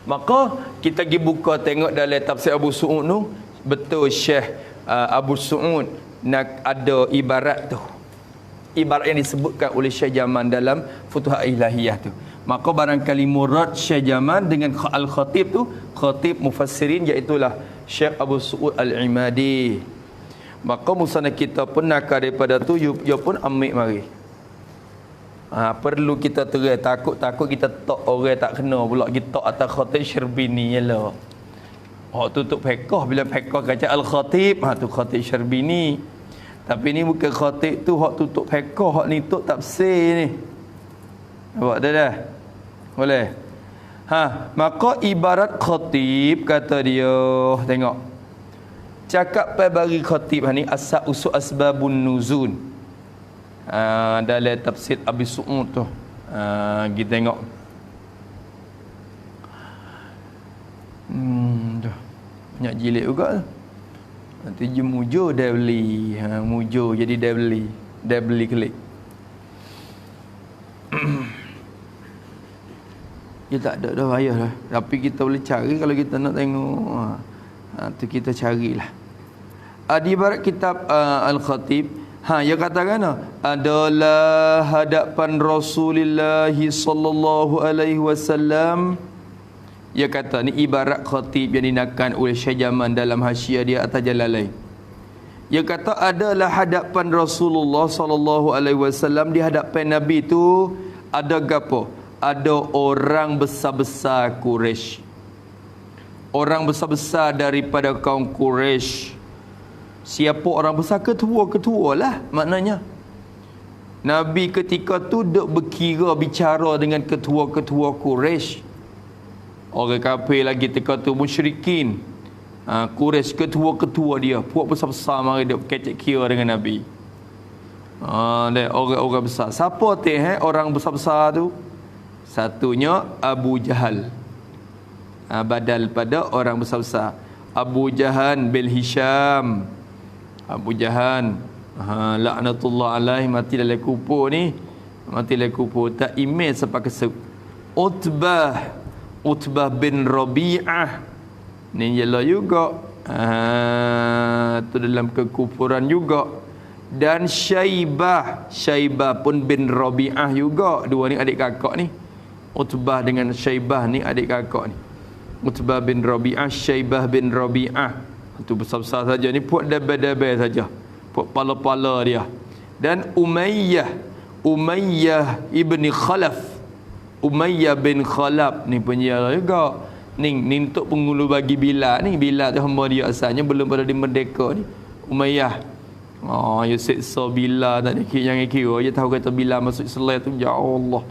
Maka kita pergi buka tengok dalam tafsir Abu Su'ud tu, betul Syekh Abu Su'ud nak ada ibarat tu. Ibarat yang disebutkan oleh Syekh Jamal dalam Futuhat Ilahiyah tu. Maka barangkali murad Syekh Jamal dengan al-khatib tu, khatib mufassirin, iaitulah Syekh Abu Su'ud Al-Imadi. Maka musannaf kita pun nakal daripada tu, dia pun ambil mari. Perlu kita terai, takut kita tok orang tak kena pula kita atas khatib Syarbini jelah. Tutup fiqh, bila fiqh kata al-khatib, tu khatib Syarbini. Tapi ni bukan khatib tu hak tutup fiqh, hak ni tok tafsir ni. Nampak dah? Boleh? Maka ibarat khatib kata dia, tengok. Cakap pai bagi khatib ni asal usul asbabun nuzul. Dalam tafsir Abi Su'ud tu. Kita tengok. Dah. Banyak jilid juga tu. Nanti je mujur dah beli. Mujur jadi dah beli. Dah beli klik. Dia tak ada dah payah lah. Tapi kita boleh cari kalau kita nak tengok. Tu kita carilah. Di barat kitab Al-Khatib, dia katakan adalah hadapan Rasulullah sallallahu alaihi wasallam. Dia kata ni ibarat khatib yang dinakan oleh Syekh Jaman dalam hasyiah dia atas Jalalain. Dia kata adalah hadapan Rasulullah sallallahu alaihi wasallam, di hadapan Nabi tu ada gapo? Ada orang besar-besar Quraisy. Orang besar-besar daripada kaum Quraisy. Siapa orang besar? Ketua-ketua lah maknanya. Nabi ketika tu duk berkira bicara dengan ketua-ketua Quraisy. Orang kafir lagi teka tu musyrikin. Quraisy ketua-ketua dia, puak besar-besar mari duk kecek kira dengan Nabi. Dia orang-orang besar. Siapa teh orang besar-besar tu? Satunya Abu Jahal. Badal pada orang besar-besar. Abu Jahan bin Hisham. Abu Jahan, laknatullah alaihi, mati dalam kubur ni. Mati dalam kubur. Tak email sampai kesep. Utbah bin Rabi'ah. Ni ialah juga. Tu dalam kekufuran juga. Dan Syaibah pun bin Rabi'ah juga. Dua ni adik kakak ni. Utbah dengan Syaibah ni adik kakak ni. Utbah bin Rabi'ah, Syaibah bin Rabi'ah. Itu besar-besar saja ni, puak dabai-dabai saja. Puak pala-pala dia. Dan Umayyah ibni Khalaf. Umayyah bin Khalaf ni penjara juga. Ni untuk pengulu bagi Bilal ni. Bilal tu hamba dia asalnya belum pada dimerdeka ni. Umayyah. Ya seksa Bilal tak ada yang kira. Dia tahu kata Bilal masuk Islam tu, ya Allah.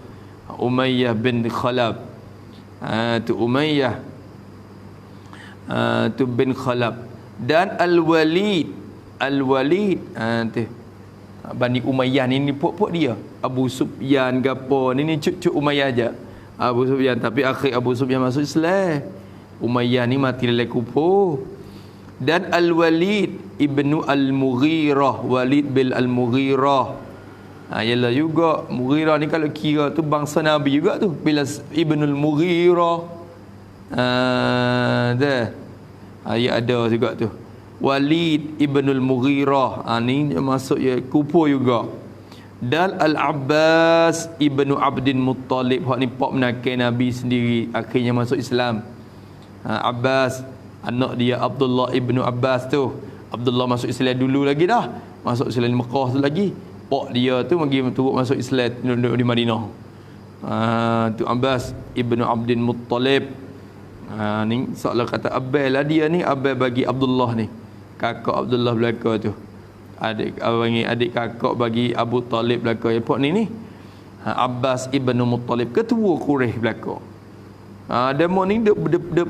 Umayyah bin Khalaf. Tu Umayyah. Tu bin Khalaf. Dan Al-Walid. Tu Bani Umayyah ni pok-pok dia. Abu Sufyan gapo ni cucu Umayyah aja. Abu Sufyan, tapi akhir Abu Sufyan masuk Islam. Umayyah ni mati dalam kubur. Dan Al-Walid ibnu Al-Mughirah, Walid bin Al-Mughirah. Ialah juga Mughirah ni kalau kira tu bangsa Nabi juga tu. Bila Ibnul Mughirah. Ya ada juga tu. Walid ibnul Mughirah. Ni masuk ya kubur juga. Dan Al-Abbas ibnu Abdin Muttalib. Hak ni pak menakai Nabi sendiri. Akhirnya masuk Islam. Abbas, anak dia Abdullah ibnu Abbas tu. Abdullah masuk Islam dulu lagi dah. Masuk Islam di Mekah tu lagi. Pak dia tu bagi turut masuk Islam duduk di Madinah. Tu Abbas ibnu Abdin Muttalib. Ni seolah kata Abel lah dia ni. Abel bagi Abdullah ni, kakak Abdullah belaka tu. Adik kakak bagi Abu Talib belaka. Pak ni Abbas ibnu Muttalib, ketua Quraisy belaka. Demo ni duk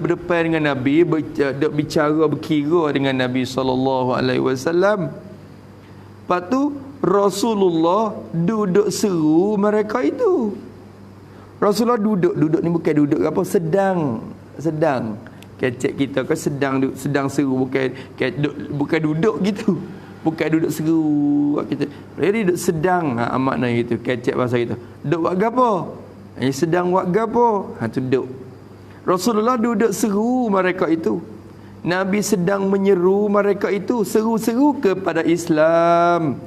berdepan dengan Nabi, duk bicara berkira dengan Nabi sallallahu alaihi wasallam. Lepas tu Rasulullah duduk seru mereka itu. Rasulullah duduk ni bukan duduk apa, sedang kecek kita kan sedang seru, bukan duduk gitu. Bukan duduk seru kita. Dia duduk sedang, makna itu kecek bahasa kita. Duduk buat gapo? Sedang buat gapo? Tu duduk. Rasulullah duduk seru mereka itu. Nabi sedang menyeru mereka itu, seru-seru kepada Islam.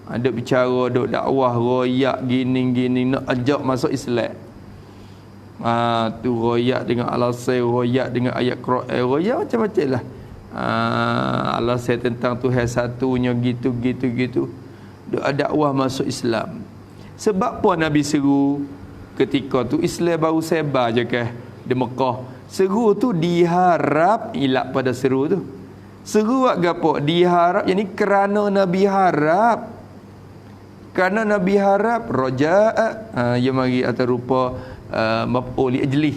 Ada bicara, duk dakwah, royak gini nak ajak masuk Islam. Tu royak dengan alasan, royak dengan ayat Quran, royak macam-macam lah. Alasan tentang Tuhan satunya gitu. Duk dakwah masuk Islam. Sebab apa Nabi seru ketika tu? Islam baru sebar je ke di Mekah. Seru tu diharap, ilak pada seru tu. Seru buat gapo? Diharap, yang ni kerana Nabi harap Kerana Nabi harap raja'a, ya mari atau rupa maf'ul li ajli.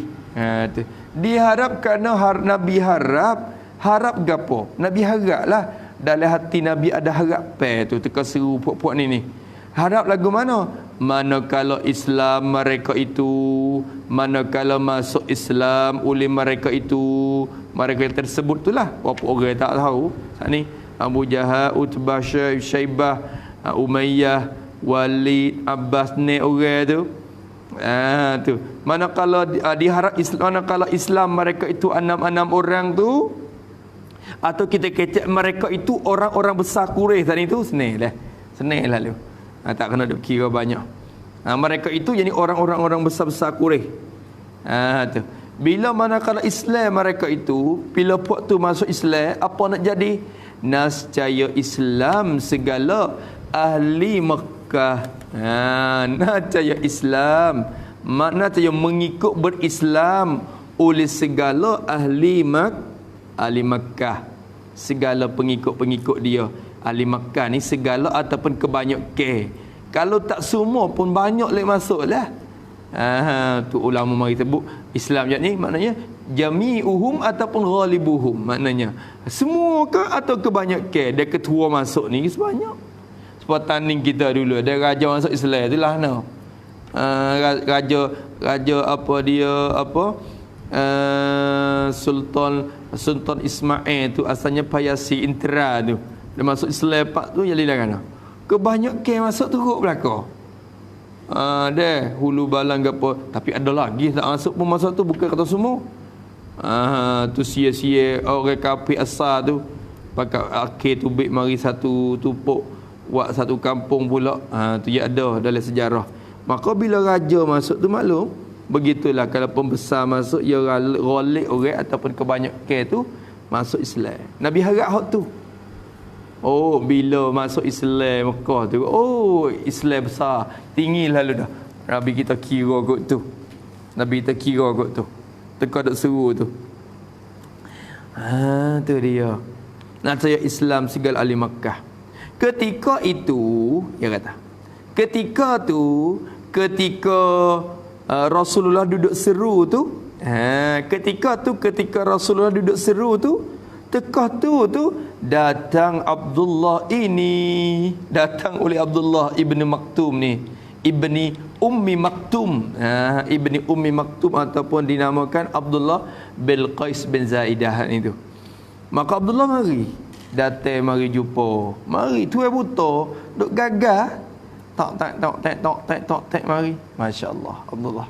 Tu. Diharap kerana Nabi harap gapo? Nabi haraplah dalam hati Nabi ada harapan tu teka seru puak-puak ni. Harap lagu mana? Manakala Islam mereka itu, manakala masuk Islam oleh mereka itu, mereka tersebut itulah apa orang tak tahu. Saat ni Abu Jahal, Utbah, Syaibah, Umayyah, Walid, Abbas ni orang tu. Tu. Manakala diharap Islam, manakala Islam mereka itu 6 orang tu, atau kita kecek mereka itu orang-orang besar Quraisy tadi tu, senang lah lu. Tak kena duk kira banyak. Mereka itu jadi orang-orang besar-besar Quraisy. Tu. Bila manakala Islam mereka itu, bila puak tu masuk Islam, apa nak jadi? Nascaya Islam segala ahli Makkah. Nascaya Islam, nascaya mengikut berislam oleh segala ahli Makkah, segala pengikut-pengikut dia. Ahli Makkah ni segala ataupun kebanyakan. Kalau tak semua pun banyak lek masuklah. Tu ulama mari sebut Islam ni maknanya jami'uhum ataupun ghalibuhum, maknanya semua ke atau kebanyakan. Dia ketua masuk ni sebanyak. Seperti tanding kita dulu ada raja masuk Islam itulah no. Raja apa dia apa? Sultan Ismail tu asalnya Payasi Intera tu. Dia masuk Islam pak tu jadi kan. Kebanyakan masuk teruk belaka. Dah hulu balang gapo, tapi ada lagi tak masuk pun masuk tu bukan kata semua. Tu sia-sia orang kafir asal tu pakai akhir tu bik mari satu tupuk buat satu kampung pula. Tu ya ada dalam sejarah. Maka bila raja masuk tu maklum begitulah, kalau pembesar masuk ya rolik orang ataupun kebanyakan tu masuk Islam. Nabi harap hak tu. Oh, bila masuk Islam Mekah tu, oh Islam besar, tinggi lalu dah. Nabi kita kira kot tu. Nabi kita kira kot tu. Teka duk seru tu. Tu dia. Nak saya Islam segala ahli Makkah. Ketika itu, dia kata, ketika Rasulullah duduk seru tu, ketika Rasulullah duduk seru tu, teka tu datang Abdullah ini, datang oleh Abdullah ibni Maktum ni, ibni Ummi Maktum, ibni Ummi Maktum ataupun dinamakan Abdullah bin Qais bin Zaidah itu. Maka Abdullah mari, datang mari jumpa, mari tuai buta, duk gagah, tak mari, masya-Allah Abdullah.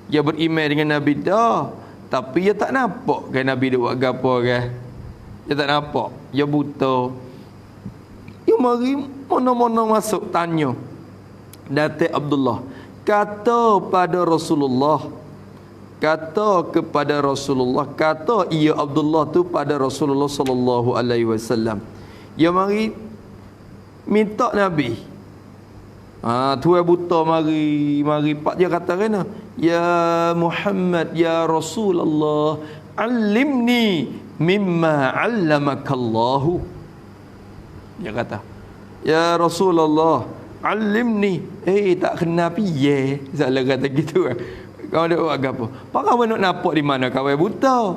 Dia beriman dengan Nabi dah, tapi dia tak nampak kan Nabi dia buat gapo kan. Dia tak nampak, dia buta. Dia mari mana-mana masuk tanya. Datang Abdullah kata kepada Rasulullah, kata ia Abdullah tu pada Rasulullah sallallahu alaihi wasallam. Dia mari minta Nabi. Tuai buta mari pak dia kata kena, ya Muhammad ya Rasulullah, allimni mimma 'allamakallahu. Dia kata, ya Rasulullah, allimni. Tak kena piye. Salah kata gitu kan. Kau ada buat apa? Pak kau nak nampak di mana kawai buta?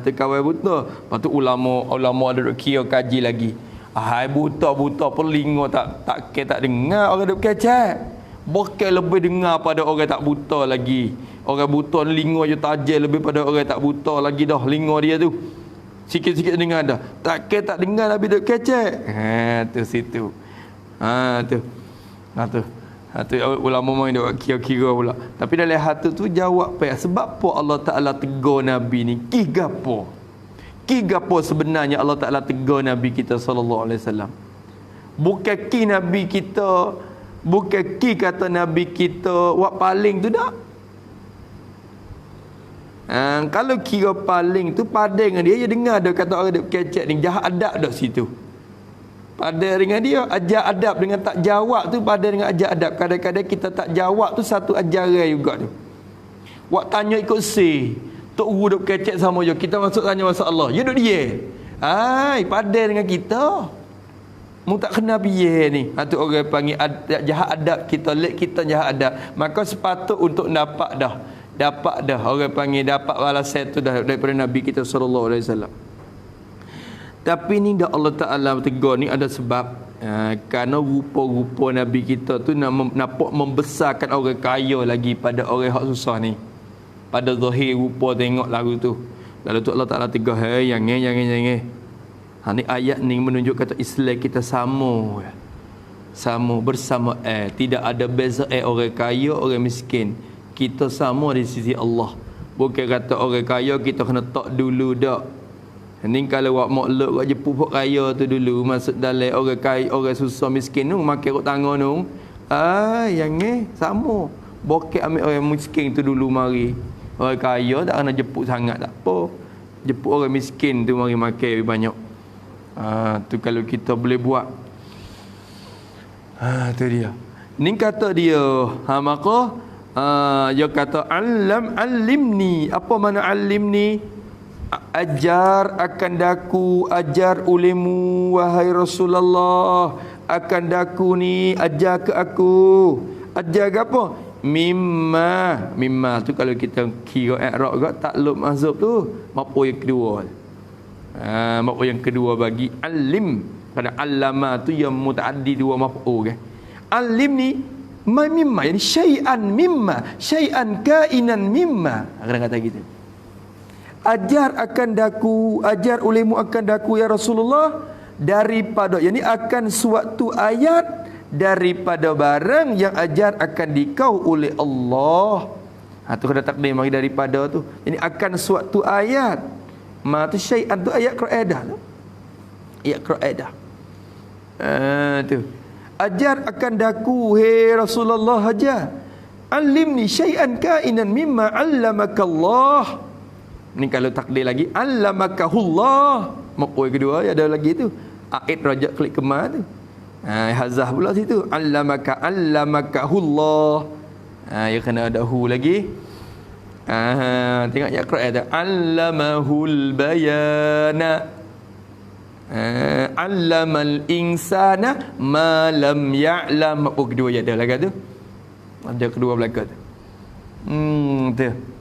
Kawai buta. Lepas tu ulama ada duk kira kaji lagi. Hai buta pelingo tak dengar orang duk kecek. Bukan lebih dengar pada orang tak buta lagi. Orang buta lingo je tajam lebih pada orang tak buta lagi dah lingo dia tu. Sikit-sikit dengar dah. Tak dengar Nabi duk kecek. Tu situ. Tu ulama main duk kira-kira pula. Tapi dalam hati tu jawab sebab apa Allah Taala tegur Nabi ni? Ki gapo sebenarnya Allah Taala tegur Nabi kita sallallahu alaihi wasallam. Bukan ki Nabi kita, bukan ki kata Nabi kita wak paling tu dak. Kalau kira paling tu padan dengan dia dengar dia kata orang duk kecek ni jahat adab dak situ. Padan dengan dia ajar adab dengan tak jawab tu padan dengan ajar adab. Kadang-kadang kita tak jawab tu satu ajaran juga tu. Wak tanya ikut si tok guru duk kecek sama je. Kita masuk tanya masuk Allah. Ya duk dia. Padan dengan kita. Mu tak kena piye ni. Tu orang panggil jahat adab, kita lek kita jahat adab. Maka sepatut untuk dapat dah. Dapat dah orang panggil dapat balasan tu dah daripada Nabi kita sallallahu alaihi wasallam. Tapi ni dah Allah Taala tegur ni ada sebab. Kerana rupa-rupa Nabi kita tu nampak membesarkan orang kaya lagi pada orang hak susah ni. Pada zahir rupa tengok lagu tu. Lalu tu Allah Taala tegur, "Hei, jangan. Ni ayat ni menunjuk kata Islam kita sama. Sama bersama tidak ada beza orang kaya, orang miskin. Kita sama di sisi Allah. Bukan kata orang kaya kita kena tak dulu dak. Ni kalau awak makluk awak jepuk hok kaya tu dulu masuk dalam orang kaya, orang susah miskin tu makan rok tangan tu. Yang ni sama. Bokek ambil orang miskin tu dulu mari. Orang kaya tak kena jepuk sangat tak apa. Jepuk orang miskin tu mari makan lebih banyak. Tu kalau kita boleh buat. Tu dia. Ni kata dia, maka dia kata alimni. Apa makna alimni? Ajar akan daku, ajar ulemu wahai Rasulullah. Akan daku ni ajar ke aku. Ajar ke apa? Mimma tu kalau kita kira i'rab juga taklub mazhab tu mapo yang kedua. Mapo yang kedua bagi alim. Pada allama tu yang mutaaddi dua maf'ul kan. Alim ni mimma yani syai'an kainan mimma. Kadang kata gitu. Ajar akan daku, ajar ulemu akan daku ya Rasulullah daripada yani akan suatu ayat daripada barang yang ajar akan dikau oleh Allah. Tu kena takdir mari daripada tu. Ini akan suatu ayat. Tu syai'an tu ayat Qur'an tu. Ayat Qur'an. Tu. Ajar akan daku hei Rasulullah ajar. Alimni syai'an kainan mimma 'allamakallah. Ni kalau takdir lagi allamakahullah. Maqul kedua ada lagi tu. Aid rajak klik kemar tu. Hazah pula situ. Allamakahullah. Ya kena ada hu lagi. Tengok ayat Quran tu. Allamahul bayana. Allamal insana ma lam ya'lam. Maqul kedua ada lagi tu. Ada kedua belakang tu. Tu.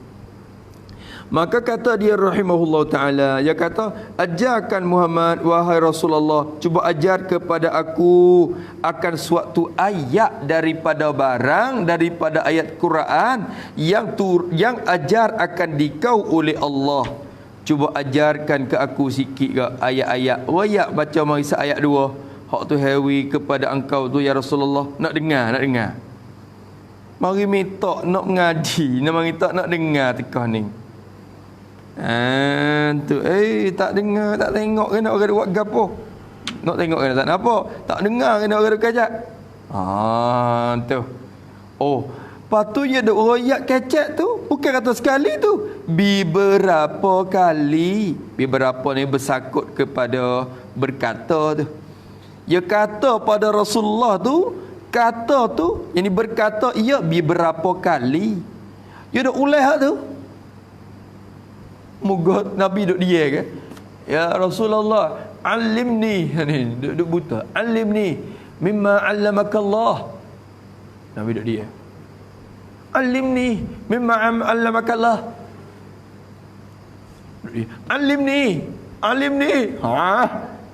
Maka kata dia rahimahullah ta'ala, dia kata, ajarkan Muhammad, wahai Rasulullah, cuba ajar kepada aku akan suatu ayat daripada barang, daripada ayat Quran yang ajar akan dikau oleh Allah. Cuba ajarkan ke aku sikit ke ayat-ayat. Wayak baca mari ayat 2. Hak tu hewi kepada engkau tu ya Rasulullah. Nak dengar. Mari minta nak mengaji, mari nak dengar tekah ni. Tu tak dengar, tak tengok kena orang buat gapo. Nak tengok kena tak apa. Tak dengar kena orang kajak. Tu. Patutnya ada royak kecek tu bukan kata sekali tu. Beberapa kali. Beberapa ni bersakut kepada berkata tu. Dia kata pada Rasulullah tu, kata tu yang berkata ia beberapa kali. Dia dah ulah tu. Moga Nabi duduk dia kan. Ya Rasulullah, alimni. Ni duduk buta. Alimni mimma 'allamakallah. Nabi duduk dia. Alimni mimma 'allamakallah. Alimni.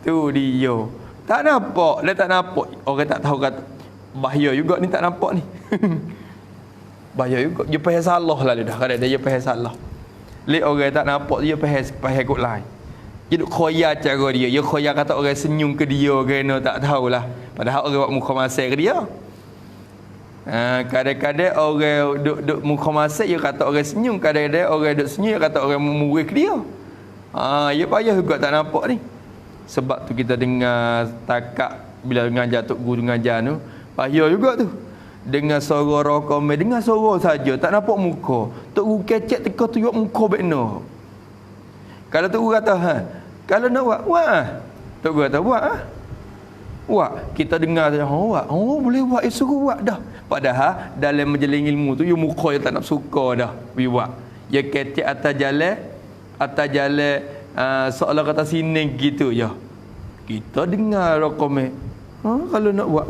Tu dia. Tak nampak, dia tak nampak. Orang tak tahu kata bahaya juga ni tak nampak ni. Bahaya juga. Dia faham salah lah dia dah. Kadang dia faham salah. Lek orang tak nampak dia faham kot lain. Dia duk khoya cara dia. Dia khoya kata orang senyum ke dia kerana tak tahulah. Padahal orang buat muka masai ke dia. Kadang-kadang orang duk muka masai dia kata orang senyum. Kadang-kadang orang duk senyum dia kata orang memurih ke dia. Dia payah juga tak nampak ni. Sebab tu kita dengar takak bila mengajar tok guru mengajar tu, payah juga tu. Dengar suara rokomel, dengar suara saja, tak nampak muka. Tok guru kecek teka tunjuk muka bekno. Kalau tok guru kata, kalau nak buat, tok guru kata buat, buat. Kita dengar saja, buat. Boleh buat, suruh buat dah. Padahal dalam menjeling ilmu tu, you muka yang tak nak suka dah, you buat. Ya kecek atas jalan seolah kata sini gitu ya. Kita dengar rokomel. Kalau nak buat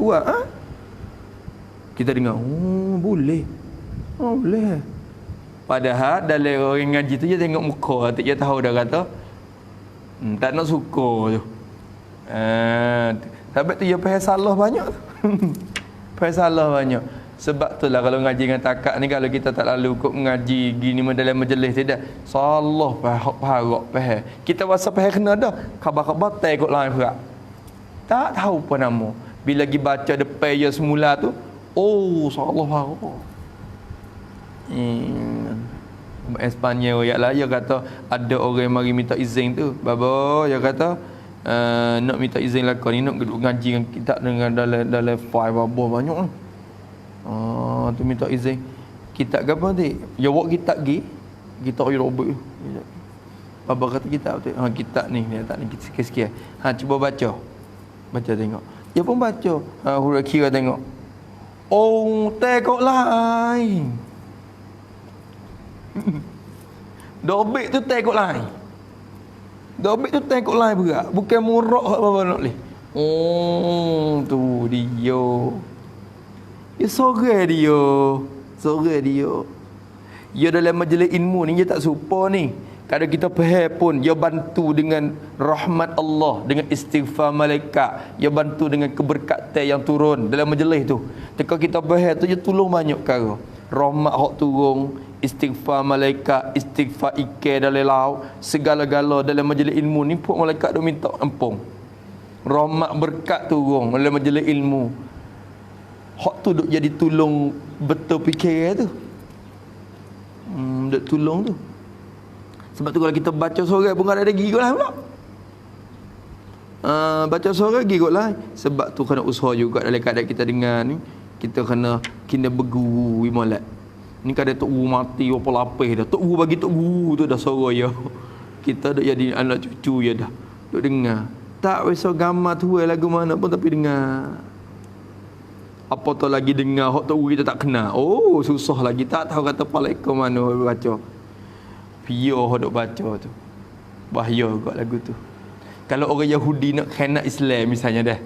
kita dengar, boleh. Boleh. Padahal dalam orang ngaji tu dia tengok muka, dia tahu dah kata tak nak suka tu. Sebab tu dia faham salah banyak tu. Faham salah banyak. Sebab tu lah kalau ngaji dengan takak ni, kalau kita tak lalu kok ngaji gini dalam majlis tidak, salah faham. Kita rasa faham kena dah. Khabar-khabar tak ikut lain pula. Tak tahu apa nama. Bila pergi baca depan ya semula tu, salah faham. Espanyol lah, dia kata ada orang mari minta izin tu. Baba dia kata nak minta izin lah kau ni nak duduk ngaji dengan kita dengan dalam file baba banyak ni. Tu minta izin. Kitab ke apa nanti? Ya buat kitab pergi. Kitab ya robek. Baba kata kitab tu. Kitab ni dia tak ni sikit-sikit. Cuba baca. Baca tengok. Dia pun baca. Huruf kira tengok. Tengok lain. Dobik tu tengok lain. Dobik tu tengok lain berat. Bukan murak apa-apa nak leh. Tu dia. Ya sore dia. Ya dalam majlis ilmu ni dia tak serupa ni. Kalau kita faham pun dia bantu dengan rahmat Allah, dengan istighfar malaikat, dia bantu dengan keberkatan yang turun dalam majlis tu. Jika kita faham tu dia tolong banyak perkara. Rahmat hak turun, istighfar malaikat, istighfar ikan dalam laut, segala-gala dalam majlis ilmu ni pun malaikat dah minta ampun. Rahmat berkat turun dalam majlis ilmu. Hak tu duk jadi tolong betul fikir tu. Duk tolong tu. Sebab tu kalau kita baca sorai pun ada gigi kot lah pula. Baca sorai gigi kot lah. Sebab tu kena usaha juga dalam keadaan kita dengar ni. Kita kena berguru imalat. Ni kadang tok guru mati apa lapis dah. Tok guru bagi tok guru tu dah sorai ya. Kita dah jadi anak cucu ya dah. Duk dengar. Tak wesok gambar tu lagu mana pun tapi dengar. Apa tu lagi dengar hak tok guru kita tak kenal. Susah lagi tak tahu kata palaikum mana baca. Pia hodok baca tu. Bahaya juga lagu tu. Kalau orang Yahudi nak kena Islam misalnya dah.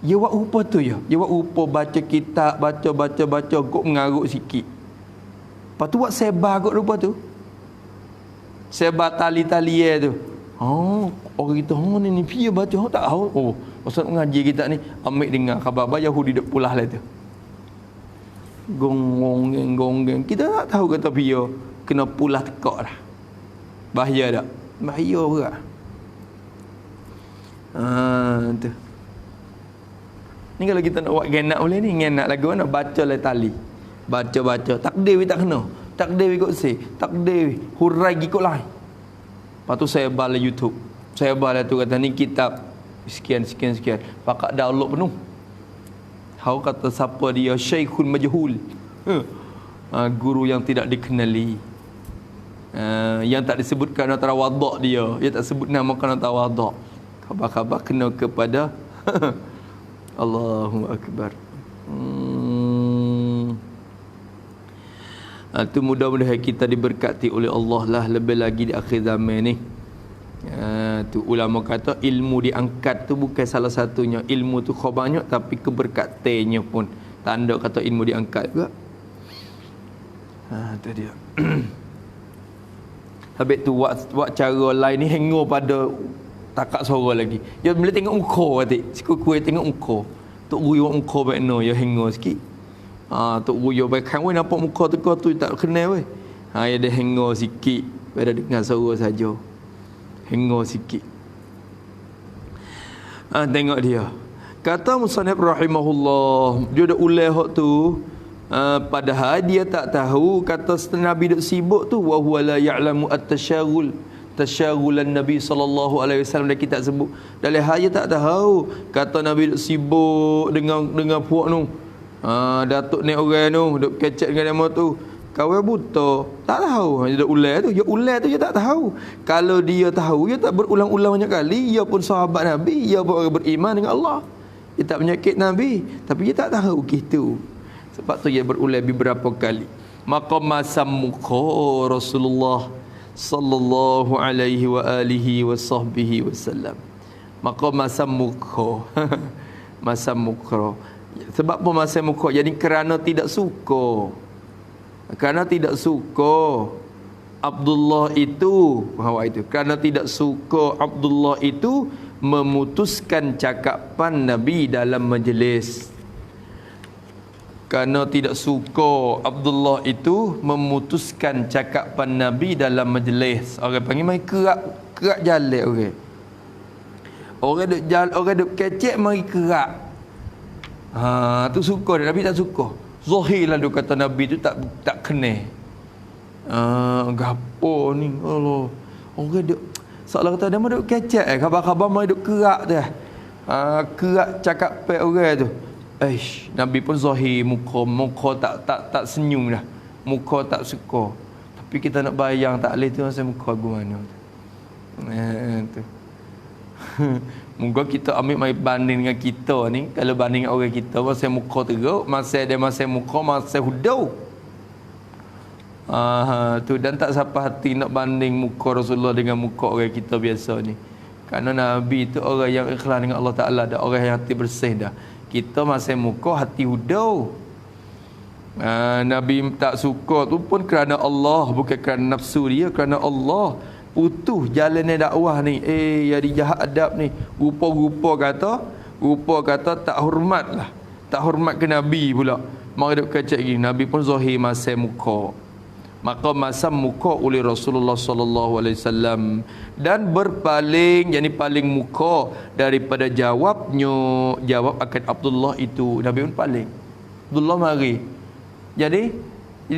Dia buat rupa tu ya. Dia buat rupa baca kitab, baca kok mengarut sikit. Lepas tu buat sebar kot rupa tu. Sebar tali-tali tu. Orang kita ni pia baca tak tahu. Pasal mengaji kita ni ambil dengar khabar Yahudi duk pulah lah tu. Gong. Kita tak tahu kata pia kena pulah tekak dah. Bahaya tak? Bahaya berat. Tu. Ni kalau kita nak buat genak boleh ni. Genak lagu mana? Baca lah tali. Baca. Takdir tak kena. Takdir ikut si. Takdir hurai ikut lain. Lepas tu saya bala YouTube. Saya bala tu kata ni kitab. Sekian. Pakak download penuh. Tahu kata siapa dia? Syekhul Majhul. Guru yang tidak dikenali. Yang tak disebutkan antara wadak dia. Dia tak sebut nama kerana tawadak. Khabar-khabar kena kepada Allahu Akbar. Tu mudah-mudahan kita diberkati oleh Allah lah lebih lagi di akhir zaman ni. Tu ulama kata ilmu diangkat tu bukan salah satunya. Ilmu tu khabarnya tapi keberkatannya pun tanda kata ilmu diangkat juga. Tu dia. Habis tu buat cara lain ni hengor pada takak suara lagi. Dia boleh tengok muka kata. Sikut-kuih tengok muka. Tok guru buat muka baik no, dia hengor sikit. Tok guru dia baik kan, nampak muka tu tak kenal weh. Dia hengor sikit pada dengar suara saja. Hengor sikit. Tengok dia. Kata musannif rahimahullah, dia dah ulai hak tu. Padahal dia tak tahu kata Nabi duk sibuk tu wa huwa la ya'lamu tasyagulan Nabi sallallahu alaihi wasallam. Dan kita sebut dalam hal dia tak tahu kata Nabi duk sibuk dengan puak tu. Datuk ni orang tu duk kecek dengan dia tu. Kawan buta tak tahu. Dia dak ulai tu, dia tak tahu. Kalau dia tahu dia tak berulang-ulang banyak kali. Dia pun sahabat Nabi, dia pun orang beriman dengan Allah. Dia tak menyakit Nabi, tapi dia tak tahu gitu. Sebab tu dia berulang beberapa kali. Maka masa muka Rasulullah sallallahu alaihi wa alihi wa sahbihi wasallam. Maka masa muka Masam mukra. Sebab apa masam mukra? Jadi kerana tidak suka. Kerana tidak suka Abdullah itu, kerana tidak suka Abdullah itu memutuskan cakapan Nabi dalam majlis. Kerana tidak suka Abdullah itu memutuskan cakapan Nabi dalam majlis. Orang panggil mai kerak jalan orang. Orang duk kecek mari kerak. Tu suka Nabi tak suka. Zahir lah dia kata Nabi tu tak kena. Gapo ni Allah. Orang duk seolah kata dia mau duk kecek khabar-khabar mai duk kerak tu. Kerak cakap pe orang tu. Nabi pun zahir muka tak senyum dah. Muka tak suka. Tapi kita nak bayang tak leh tu masa muka gimana tu. Tu. Moga kita ambil mai banding dengan kita ni. Kalau banding dengan orang kita masa muka teruk, masa muka masa hudau. Tu dan tak siapa hati nak banding muka Rasulullah dengan muka orang kita biasa ni. Kerana Nabi tu orang yang ikhlas dengan Allah Taala, dah orang yang hati bersih dah. Kita masih muka hati hudau. Nabi tak suka tu pun kerana Allah, bukan kerana nafsu dia, kerana Allah. Putus jalannya dakwah ni. Jadi jahat adab ni. Rupa kata tak hormat lah. Tak hormat ke Nabi pula. Maka duk kacak gini. Nabi pun zahir masih muka. Maka masam muka oleh Rasulullah sallallahu alaihi wasallam dan berpaling, yakni paling muka daripada jawab akan Abdullah itu. Nabi pun paling. Abdullah mari. Jadi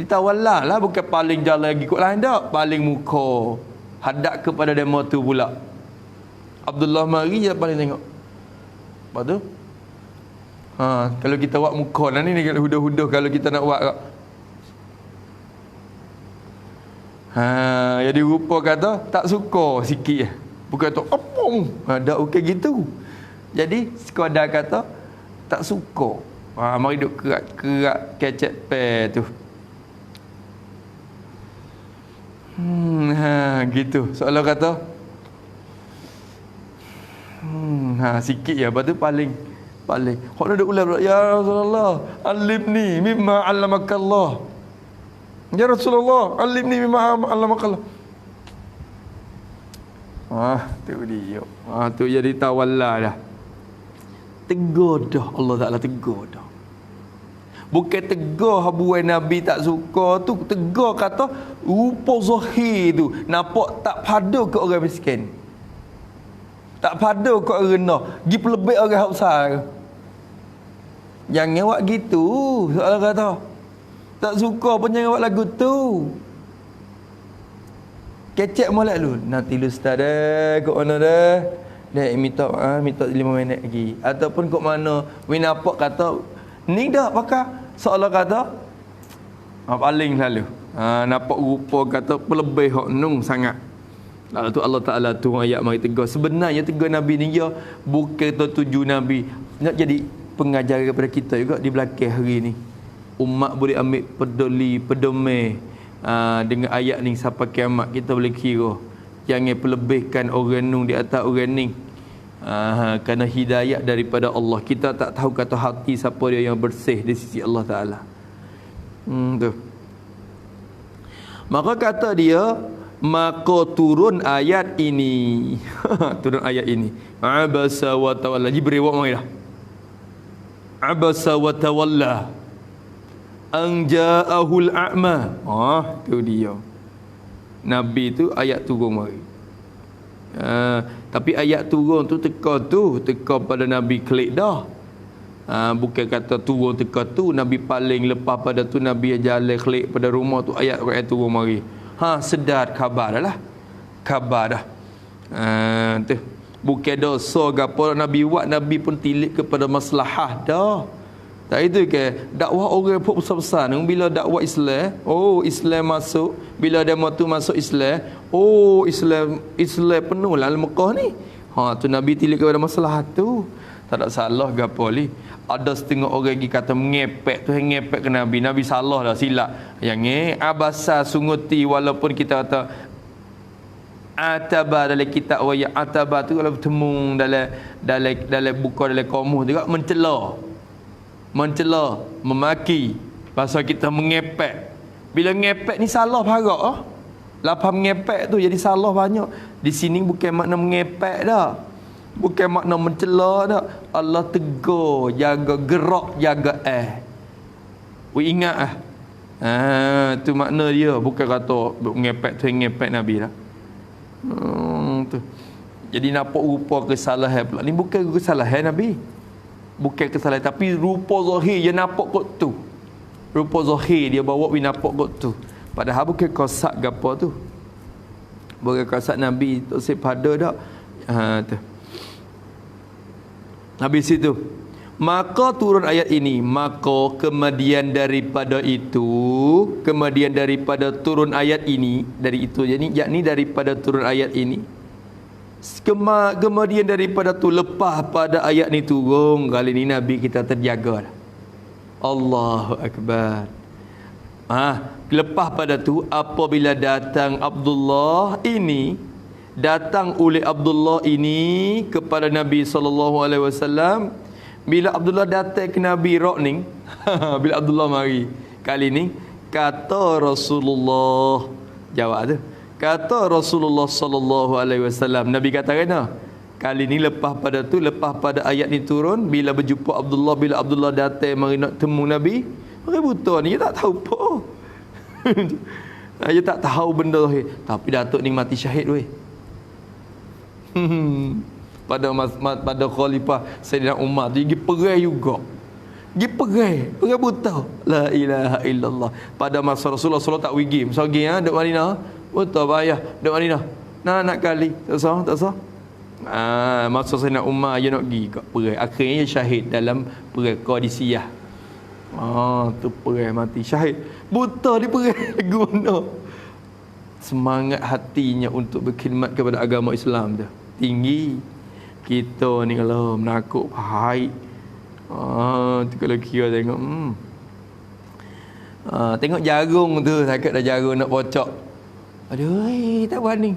tawallah lah, bukan paling jalan lagi kot lain dak, paling muka hadap kepada demo tu pula. Abdullah mari je paling tengok. Lepas tu kalau kita buat muka lah ni hudah-hudah kalau kita nak buat. Jadi rupa kata tak suka sikit. Bukan tu apa ada okey gitu. Jadi sekadar kata tak suka. Mari duk kerak kecek pe tu. Gitu. Soalan kata sikit ya, lepas tu paling hok nak ulang ya Rasulullah alimni mimma 'allamakallah. Ya Rasulullah, alimni mimma 'allamakallah. Tu dia. Tu jadi tawalla dah. Tegur dah Allah Taala, tegur dah. Bukan tegur habuai Nabi tak suka tu, tegur kata rupa zahir tu nampak tak pada ke orang miskin. Tak pada ke orang rendah, gi pelebih orang hak besar. Jangan buat gitu, soalan kata. Tak suka pun jangan buat lagu tu. Kecek molek lu. Nanti lu ustaz dah, kok mana dah? Dah minta 5 minit lagi. Ataupun kok mana win apa kata ni dah pakai seolah kata paling lalu. Nampak rupa kata pelebih hok nung sangat. Lalu tu Allah Taala tu ayat mari tegur. Sebenarnya tegur Nabi ni ya bukan tuju Nabi nak jadi pengajaran kepada kita juga di belakang hari ni. Umat boleh ambil pedoman dengan ayat ni sampai kiamat. Kita boleh kira jangan pelebihkan orang nung di atas orang ni. Kerana hidayah daripada Allah. Kita tak tahu kata hati siapa dia yang bersih di sisi Allah Taala. Tu. Maka kata dia, maka turun ayat ini. Turun ayat ini. Abasa wa tawalla. Jibril buat mai dah. Abasa wa tawalla an ja'ahul a'ma. Tu dia. Nabi tu ayat turun mari. Tapi ayat turun tu teka pada Nabi klik dah. Bukan kata turun teka tu Nabi paling lepas pada tu Nabi jalan klik pada rumah tu ayat turun mari. Sedar khabar dah lah. Khabar dah. Tu bukan dosa gapo Nabi buat, Nabi pun tilik kepada maslahah dah. Tak itu ke dakwah orang pun besar-besar ni bila dakwah Islam, Islam masuk, bila demo tu masuk Islam, Islam penuh lah Mekah ni. Tu Nabi tilik kepada masalah tu. Tak ada salah gapo li. Ada setengah orang pergi kata mengepek tu, ngepek ke Nabi. Nabi salah dah, silap. Yang abasa sunguti, walaupun kita kata Ataba dalam kitab wayat ataba tu kalau bertemu dalam buku dalam kamus juga mencela, memaki. Pasal kita mengepek. Bila ngepek ni salah barak ah. Lapar mengepek tu jadi salah banyak. Di sini bukan makna mengepek dah. Bukan makna mencela dah. Allah tegur, jaga gerak, jaga ingat ah. Tu makna dia, bukan kata ngepek tu ngepek Nabi lah. Tu. Jadi nampak rupa kesalahan pula. Ni bukan kesalahan Nabi. Bukan kesalahan tapi rupa zahir dia nampak kot tu. Rupa zahir dia bawa we nampak kot tu. Padahal bukan kosak gapo tu. Bukan kosak Nabi tu sepada dak. Tu. Habis itu maka turun ayat ini, maka kemudian daripada turun ayat ini, dari itu yakni daripada turun ayat ini, kemudian daripada tu lepas pada ayat ni turun, kali ni Nabi kita terjaga. Allahu Akbar. Lepas pada tu apabila datang oleh Abdullah ini kepada Nabi SAW. Bila Abdullah datang ke Nabi Rokning, bila Abdullah mari kali ni, kata Rasulullah, jawab tu, kata Rasulullah SAW. Nabi kata kena kali ni lepas pada ayat ni turun, bila berjumpa Abdullah, bila Abdullah datang mari nak temu Nabi, orang buta ni dia tak tahu apa. Dia tak tahu benda ni, tapi Datuk ni mati syahid weh. Pada khalifah Sayyidina Umar tu pergi perai juga. Pergi perai buta. La ilaha illallah. Pada masa Rasulullah SAW tak wigi. Masa pergi duk Madinah, buta payah duk Madinah. Nak kali tak sah. Masa Sayyidina Umar dia nak pergi kat perai. Akhirnya dia syahid dalam perai Qadisiyah. Tu perai mati syahid. Buta di perai guna. Semangat hatinya untuk berkhidmat kepada agama Islam tu tinggi. Kita ni kalau menakut baik, tu kalau kira tengok tengok jagung tu, takut dah jagung nak pocok. Aduh, tak berani.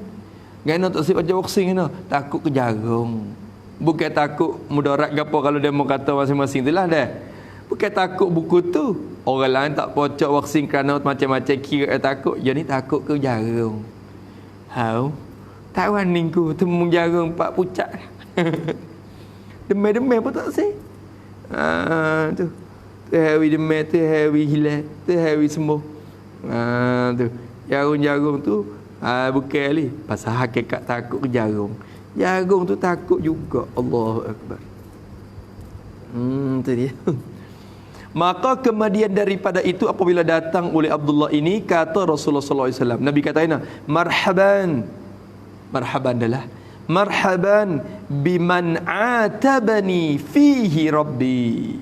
Gana tak siap baca boxing ni, takut ke jagung. Bukan takut mudarat ke apa kalau demo kata masing-masing tu lah dah. Bukan takut buku tu. Orang lain tak pocok boxing kerana macam-macam kira takut. Dia ni takut ke jagung. Tak berani ku temu jagung 4 pucat. Demai pun tak sih. Tu hari demai, tu hari hilal, tu hari sembuh. Tu jagung tu bukan ni pasal hakikat takut ke jagung. Jagung tu takut juga. Allahu Akbar. Tu dia. Maka kemudian daripada itu apabila datang oleh Abdullah ini, kata Rasulullah SAW, Nabi katakan marhaban adalah marhaban biman atabani fihi rabbi.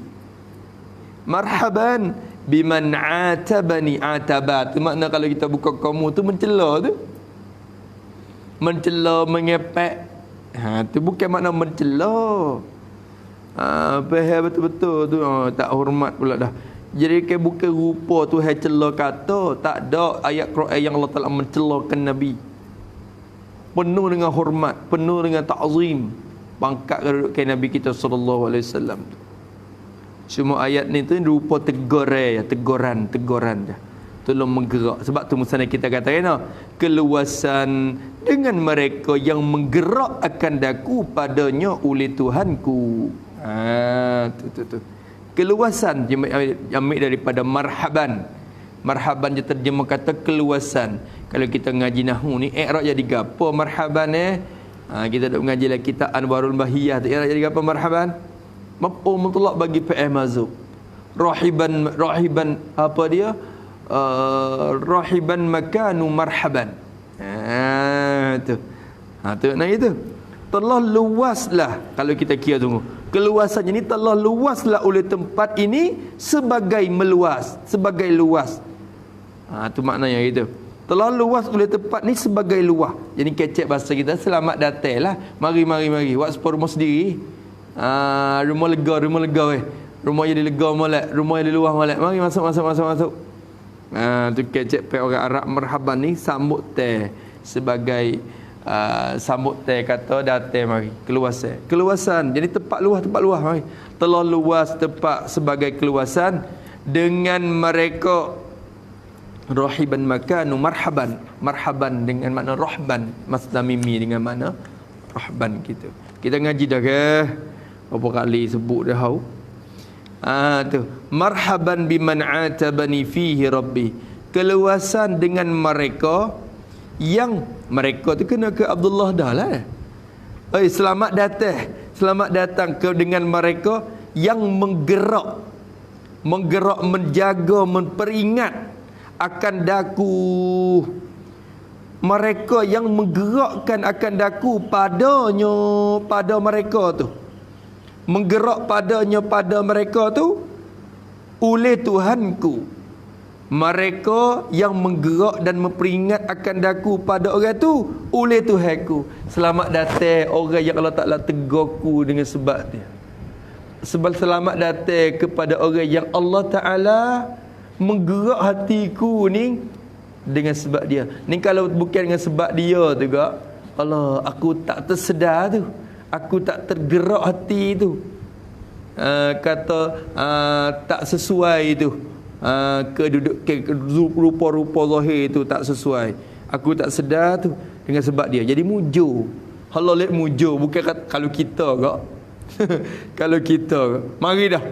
Marhaban biman atabani. Atabat tu makna kalau kita buka kamu tu mencela tu. Mencela, mengepek. Tu bukan makna mencela. Faham betul-betul tu. Tak hormat pula dah. Jadi ke bukan rupa tu hai cela kata. Tak ada ayat Quran yang Allah Taala mencelakan Nabi. Penuh dengan hormat, penuh dengan ta'zim, pangkat kedudukan Nabi kita sallallahu alaihi wasallam. Semua ayat ni tu rupa teguran dah. Tolong menggerak. Sebab tu misalnya kita kata keluasan dengan mereka yang menggerak akan daku padanya oleh Tuhanku. Tu. Keluasan ambil daripada marhaban. Marhaban dia terjemah kata keluasan. Kalau kita ngaji nahwu ni i'rab jadi gapo marhaban kita dak mengaji lah kitab Anwarul Bahiyah tu i'rab jadi gapo marhaban? Maf'ul mutlaq bagi fi'il mazub. Rahiban apa dia? Rahiban makanu marhaban. Tu. Nak itu. Telah luaslah kalau kita kira tunggu. Keluasannya ni telah luaslah oleh tempat ini sebagai meluas, sebagai luas. Tu maknanya gitu. Telah luas oleh tempat ni sebagai luah. Jadi kecek bahasa kita, selamat datang lah. Mari. Buat separuh rumah sendiri. Rumah lega weh. Rumah jadi lega molek, rumah jadi luah molek. Mari masuk. Tu kecek pe orang Arab marhaban ni sambut teh sebagai sambut teh kata datang mari keluasan jadi tempat luas mari telah luas tempat sebagai keluasan dengan mereka rahiban makanu marhaban dengan makna rahban masdar mimi dengan makna rahban kita ngaji dah ke berapa kali sebut dah tu marhaban biman atabani fihi rabbi keluasan dengan mereka yang mereka tu kena ke Abdullah dah lah. Selamat datang ke dengan mereka yang menggerak menjaga memperingat akan daku mereka yang menggerakkan akan daku pada mereka tu menggerak pada mereka tu oleh Tuhanku mereka yang menggerak dan memperingat akan daku pada orang tu oleh Tuhanku. Selamat datang orang yang Allah Ta'ala tegurku dengan sebab dia. Sebab selamat datang kepada orang yang Allah Ta'ala menggerak hatiku ni dengan sebab dia. Ni kalau bukan dengan sebab dia tu gak, Allah, aku tak tersedar tu. Aku tak tergerak hati tu. Tak sesuai tu. Rupa-rupa zahir tu tak sesuai. Aku tak sedar tu dengan sebab dia. Jadi mujur. Allah lihat mujur bukan kalau kita kak. Kalau kita mari dah.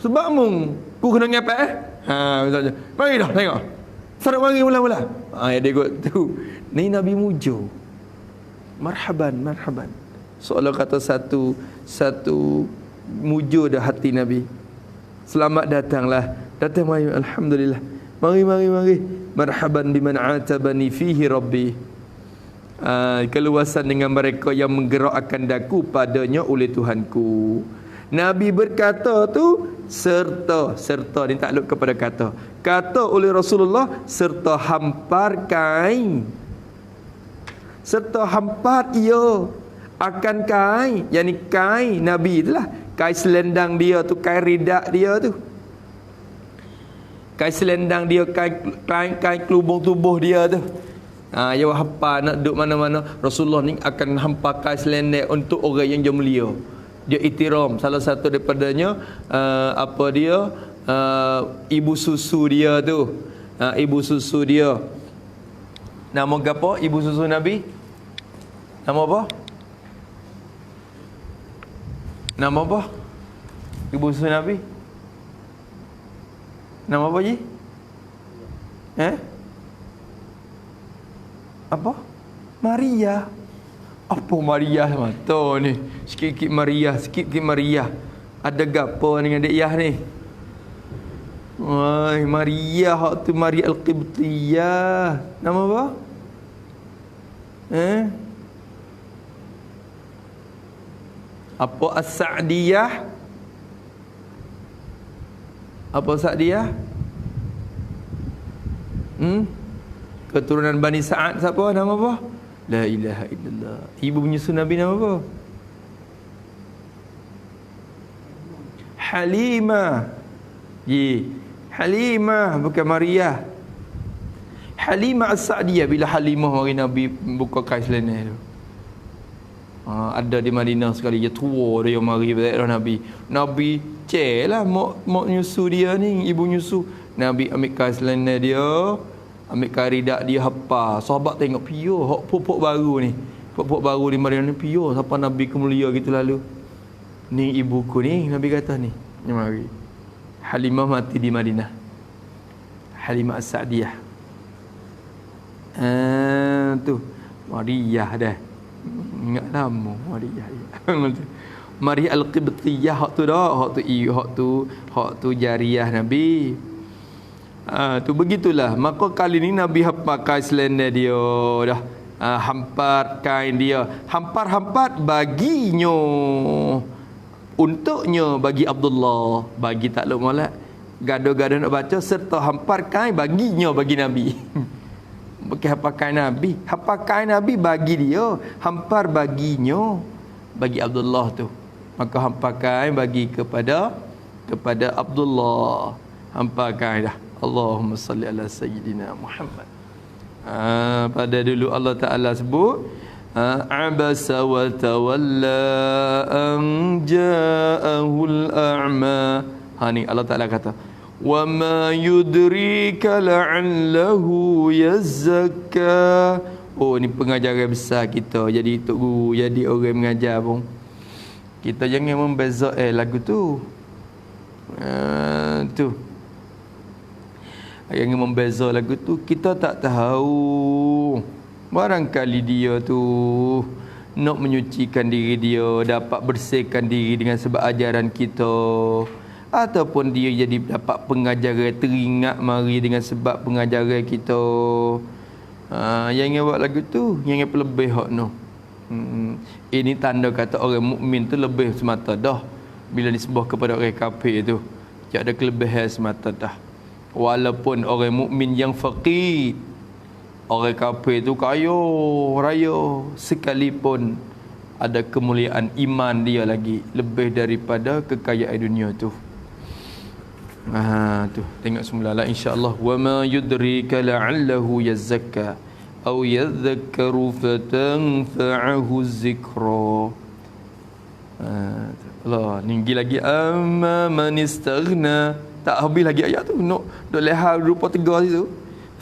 Sebab mung ku kena ngapek misalnya. Mari dah tengok. Sarak mari mula-mula. Dia kot tu. Ni Nabi mujur. Marhaban. Seolah kata satu mujur dah hati Nabi. Selamat datanglah. Datang mari alhamdulillah. Mari. Marhaban biman atabani fihi rabbi. Keluasan dengan mereka yang menggerakkan daku padanya oleh Tuhanku. Nabi berkata tu serta ni takluk kepada kata oleh Rasulullah serta hampar kain. Serta hampar ia akan kain, yakni kain Nabi itulah. Kain selendang dia tu, kain ridak dia tu. Kain selendang dia, kain kelubung tubuh dia tu. Dia hampa nak duduk mana-mana. Rasulullah ni akan hampa kain selendang untuk orang yang dia mulia. Dia iktiram. Salah satu daripadanya ibu susu dia tu. Ibu susu dia. Nama apa? Ibu susu Nabi? Nama apa? Nama apa? Ibu susu Nabi? Nama apa je? Apa? Maria. Apa Maria mata ni? Sikit-sikit Maria. Ada gapo dengan Dek Yah ni? Wah, Maria hak tu Maria Al-Qibtiyah. Nama apa? Apa As-Sa'diyah? Apa Sa'diyah? Keturunan Bani Sa'ad siapa? Nama apa? La ilaha illallah. Ibu menyusu Nabi nama apa? Halimah. Halimah bukan Maria. Halimah As-Sa'diyah. Bila Halimah mari Nabi buka kain selendang tu. Ada di Madinah sekali dia tua dia mari pada Nabi. Nabi celah mak nyusu dia ni, ibu nyusu. Nabi ambil kain selendang dia, ambil kain ridak dia hapa. Sahabat tengok piyo hak pupuk baru ni. Pupuk baru di Madinah ni piyo siapa Nabi kemulia gitu lalu. Ni ibuku ni Nabi kata ni. Ni mari. Halimah mati di Madinah. Halimah As-Sa'diyah. Tu Maria dah. Ingat lama Maria. Maria Al-Qibtiyah hak tu dah, hak tu jariah Nabi. Tu begitulah. Maka kali ni Nabi pakai selendang dia dah. Hampar kain dia. Hampar baginya. Untuknya bagi Abdullah. Bagi takluk molek. Gaduh-gaduh nak baca serta hampar kain baginya bagi Nabi. Bukan hampar kain Nabi. Hampar kain Nabi bagi dia. Hampar baginya bagi Abdullah tu. Maka hampar kain bagi kepada Abdullah. Hampar kain dah. Allahumma salli ala Sayyidina Muhammad. Pada dulu Allah Ta'ala sebut abasa wa tawalla an ja'ahul a'ma. Ni Allah Ta'ala kata wa ma yudrika la'allahu yazakka. Ni pengajaran besar kita jadi tok guru, jadi orang mengajar pun kita jangan membeza lagu tu yang membeza lagu tu kita tak tahu. Barangkali dia tu nak menyucikan diri dia, dapat bersihkan diri dengan sebab ajaran kita, ataupun dia jadi dapat pengajaran teringat mari dengan sebab pengajaran kita. Yang buat lagu tu yang pelebih hak no. Ini tanda kata orang mukmin tu lebih semata dah bila disembah kepada orang kafir tu. Tak ada kelebihan semata dah. Walaupun orang mukmin yang faqir, orang kafir tu kaya raya, sekalipun ada kemuliaan iman dia lagi lebih daripada kekayaan dunia tu. Tu tengok semula lah insya-Allah. Wa ma yudrika la'allahu yazakka aw yadhakkaru fatanfa'ahu zikra. Allah tinggi lagi amma man istaghna. Tak habis lagi ayat tu. Nak dah lihat rupa tegas itu.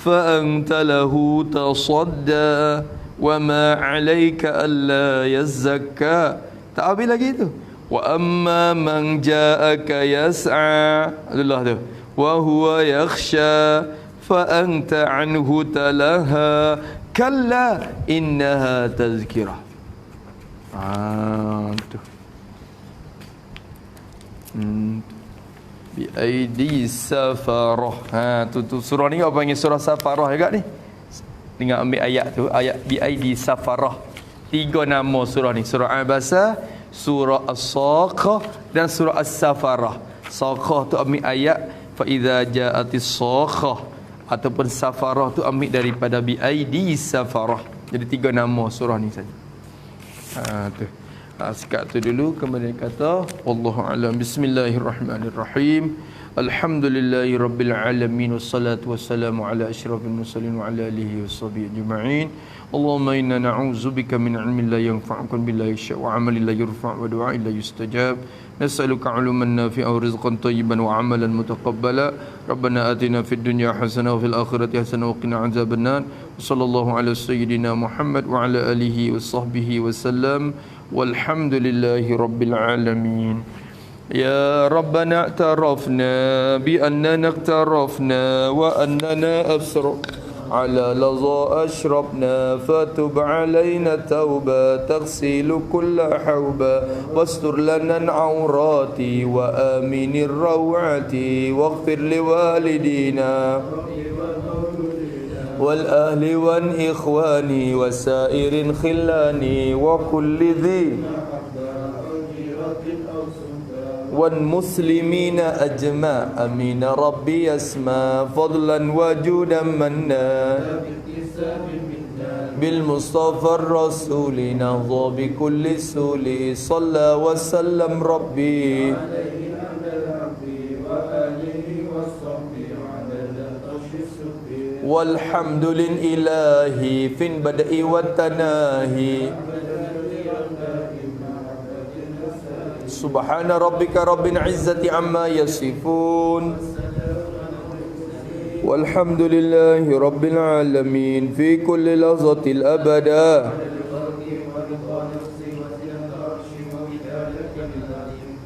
Fa anta lahu tasadda wa ma 'alaika alla yazakka. Tak habis lagi tu. Wa amma man ja'aka yas'a. Allah tu. Wa huwa yakhsha fa anta 'anhu talaha kalla innaha tazkirah. Tu. Bi aidi safarah. Tu surah ni apa panggil surah safarah juga ni. Tengok ambil ayat tu, ayat bi aidi safarah. 3 nama surah ni. Surah Abasa, surah As-Saqqah dan surah As-Safarah. Saqqah tu ambil ayat fa idza ja'atis saqqah, ataupun safarah tu ambil daripada bi aidi safarah. Jadi 3 nama surah ni saja. Tu. Sekat tu dulu, kemudian kata wallahu a'lam. Bismillahirrahmanirrahim. Alhamdulillahi rabbil alamin, wassalatu wassalamu ala asyrafil mursalin wa ala alihi washabihi ajma'in. Allahumma inna na'udzubika min ilmin la yanfa'u billahi syai' wa 'amalin la yurfa' wa du'a'in la yustajab. Nas'aluka 'ilman nafi'an wa rizqan thayyiban wa 'amalan mutaqabbala. Rabbana atina fid dunya hasanah wa fil akhirati hasanah wa qina 'adzabannar. Sallallahu ala sayyidina Muhammad wa ala alihi washabbihi wasallam. Walhamdulillahi rabbil alamin. Ya Rabbana i'tarafna bi annana i'tarafna wa annana absar على لظى أشربنا فتب علينا توبة تغسل كل حوبة واستر لنا العورات وآمن الروعة واغفر لوالدينا والأهل والإخوان وسائر خلان وكل ذي والمسلمين أجمع أمين ربي يسمى فضلا وجودا منا بالمصطفى الرسول نهضى بكل سول صلى وسلم ربي والحمد لله في البدء والتناهي سبحان ربك رب العزة عما يصفون والحمد لله رب العالمين في كل لحظة الأبدا.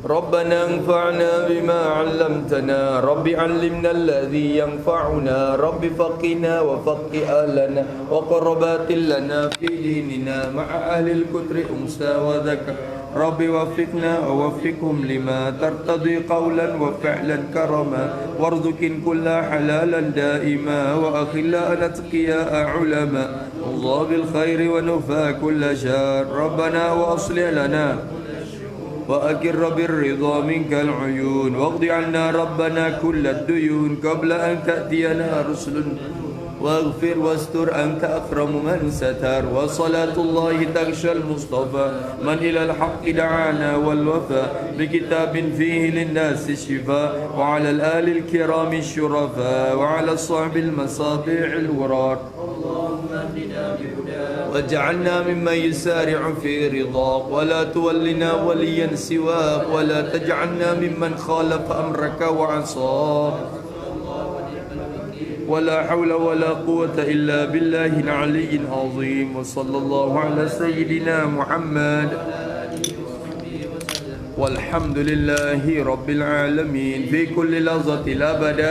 ربنا انفعنا بما علمتنا رب علمنا الذي ينفعنا رب فقنا وفق أهلنا وقربات لنا في ديننا مع أهل الكتر أنثى وذكر رب وفقنا ووفقهم لما ترتضي قولا وفعلا كرما وارزق كل حلالا دائما وأخلاء أتقياء علماء الله بالخير ونفى كل شر ربنا وأصلح لنا وأكر بالرضا منك العيون واقض عنا ربنا كل الديون قبل أن تأتينا رسل واغفر واستر أنت أكرم من ستر وصلاة الله تغشى المصطفى من إلى الحق دعانا والوفاء بكتاب فيه للناس الشفاء وعلى الآل الكرام الشرفاء وعلى الصحب المصابيح الورار واجعلنا ممن يسارع في رضاك ولا تولنا وليا سواك ولا تجعلنا ممن خالف أمرك وعصاك ولا حول ولا قوة إلا بالله العلي العظيم وصلى الله على سيدنا محمد والحمد لله رب العالمين في كل لحظة أبدا.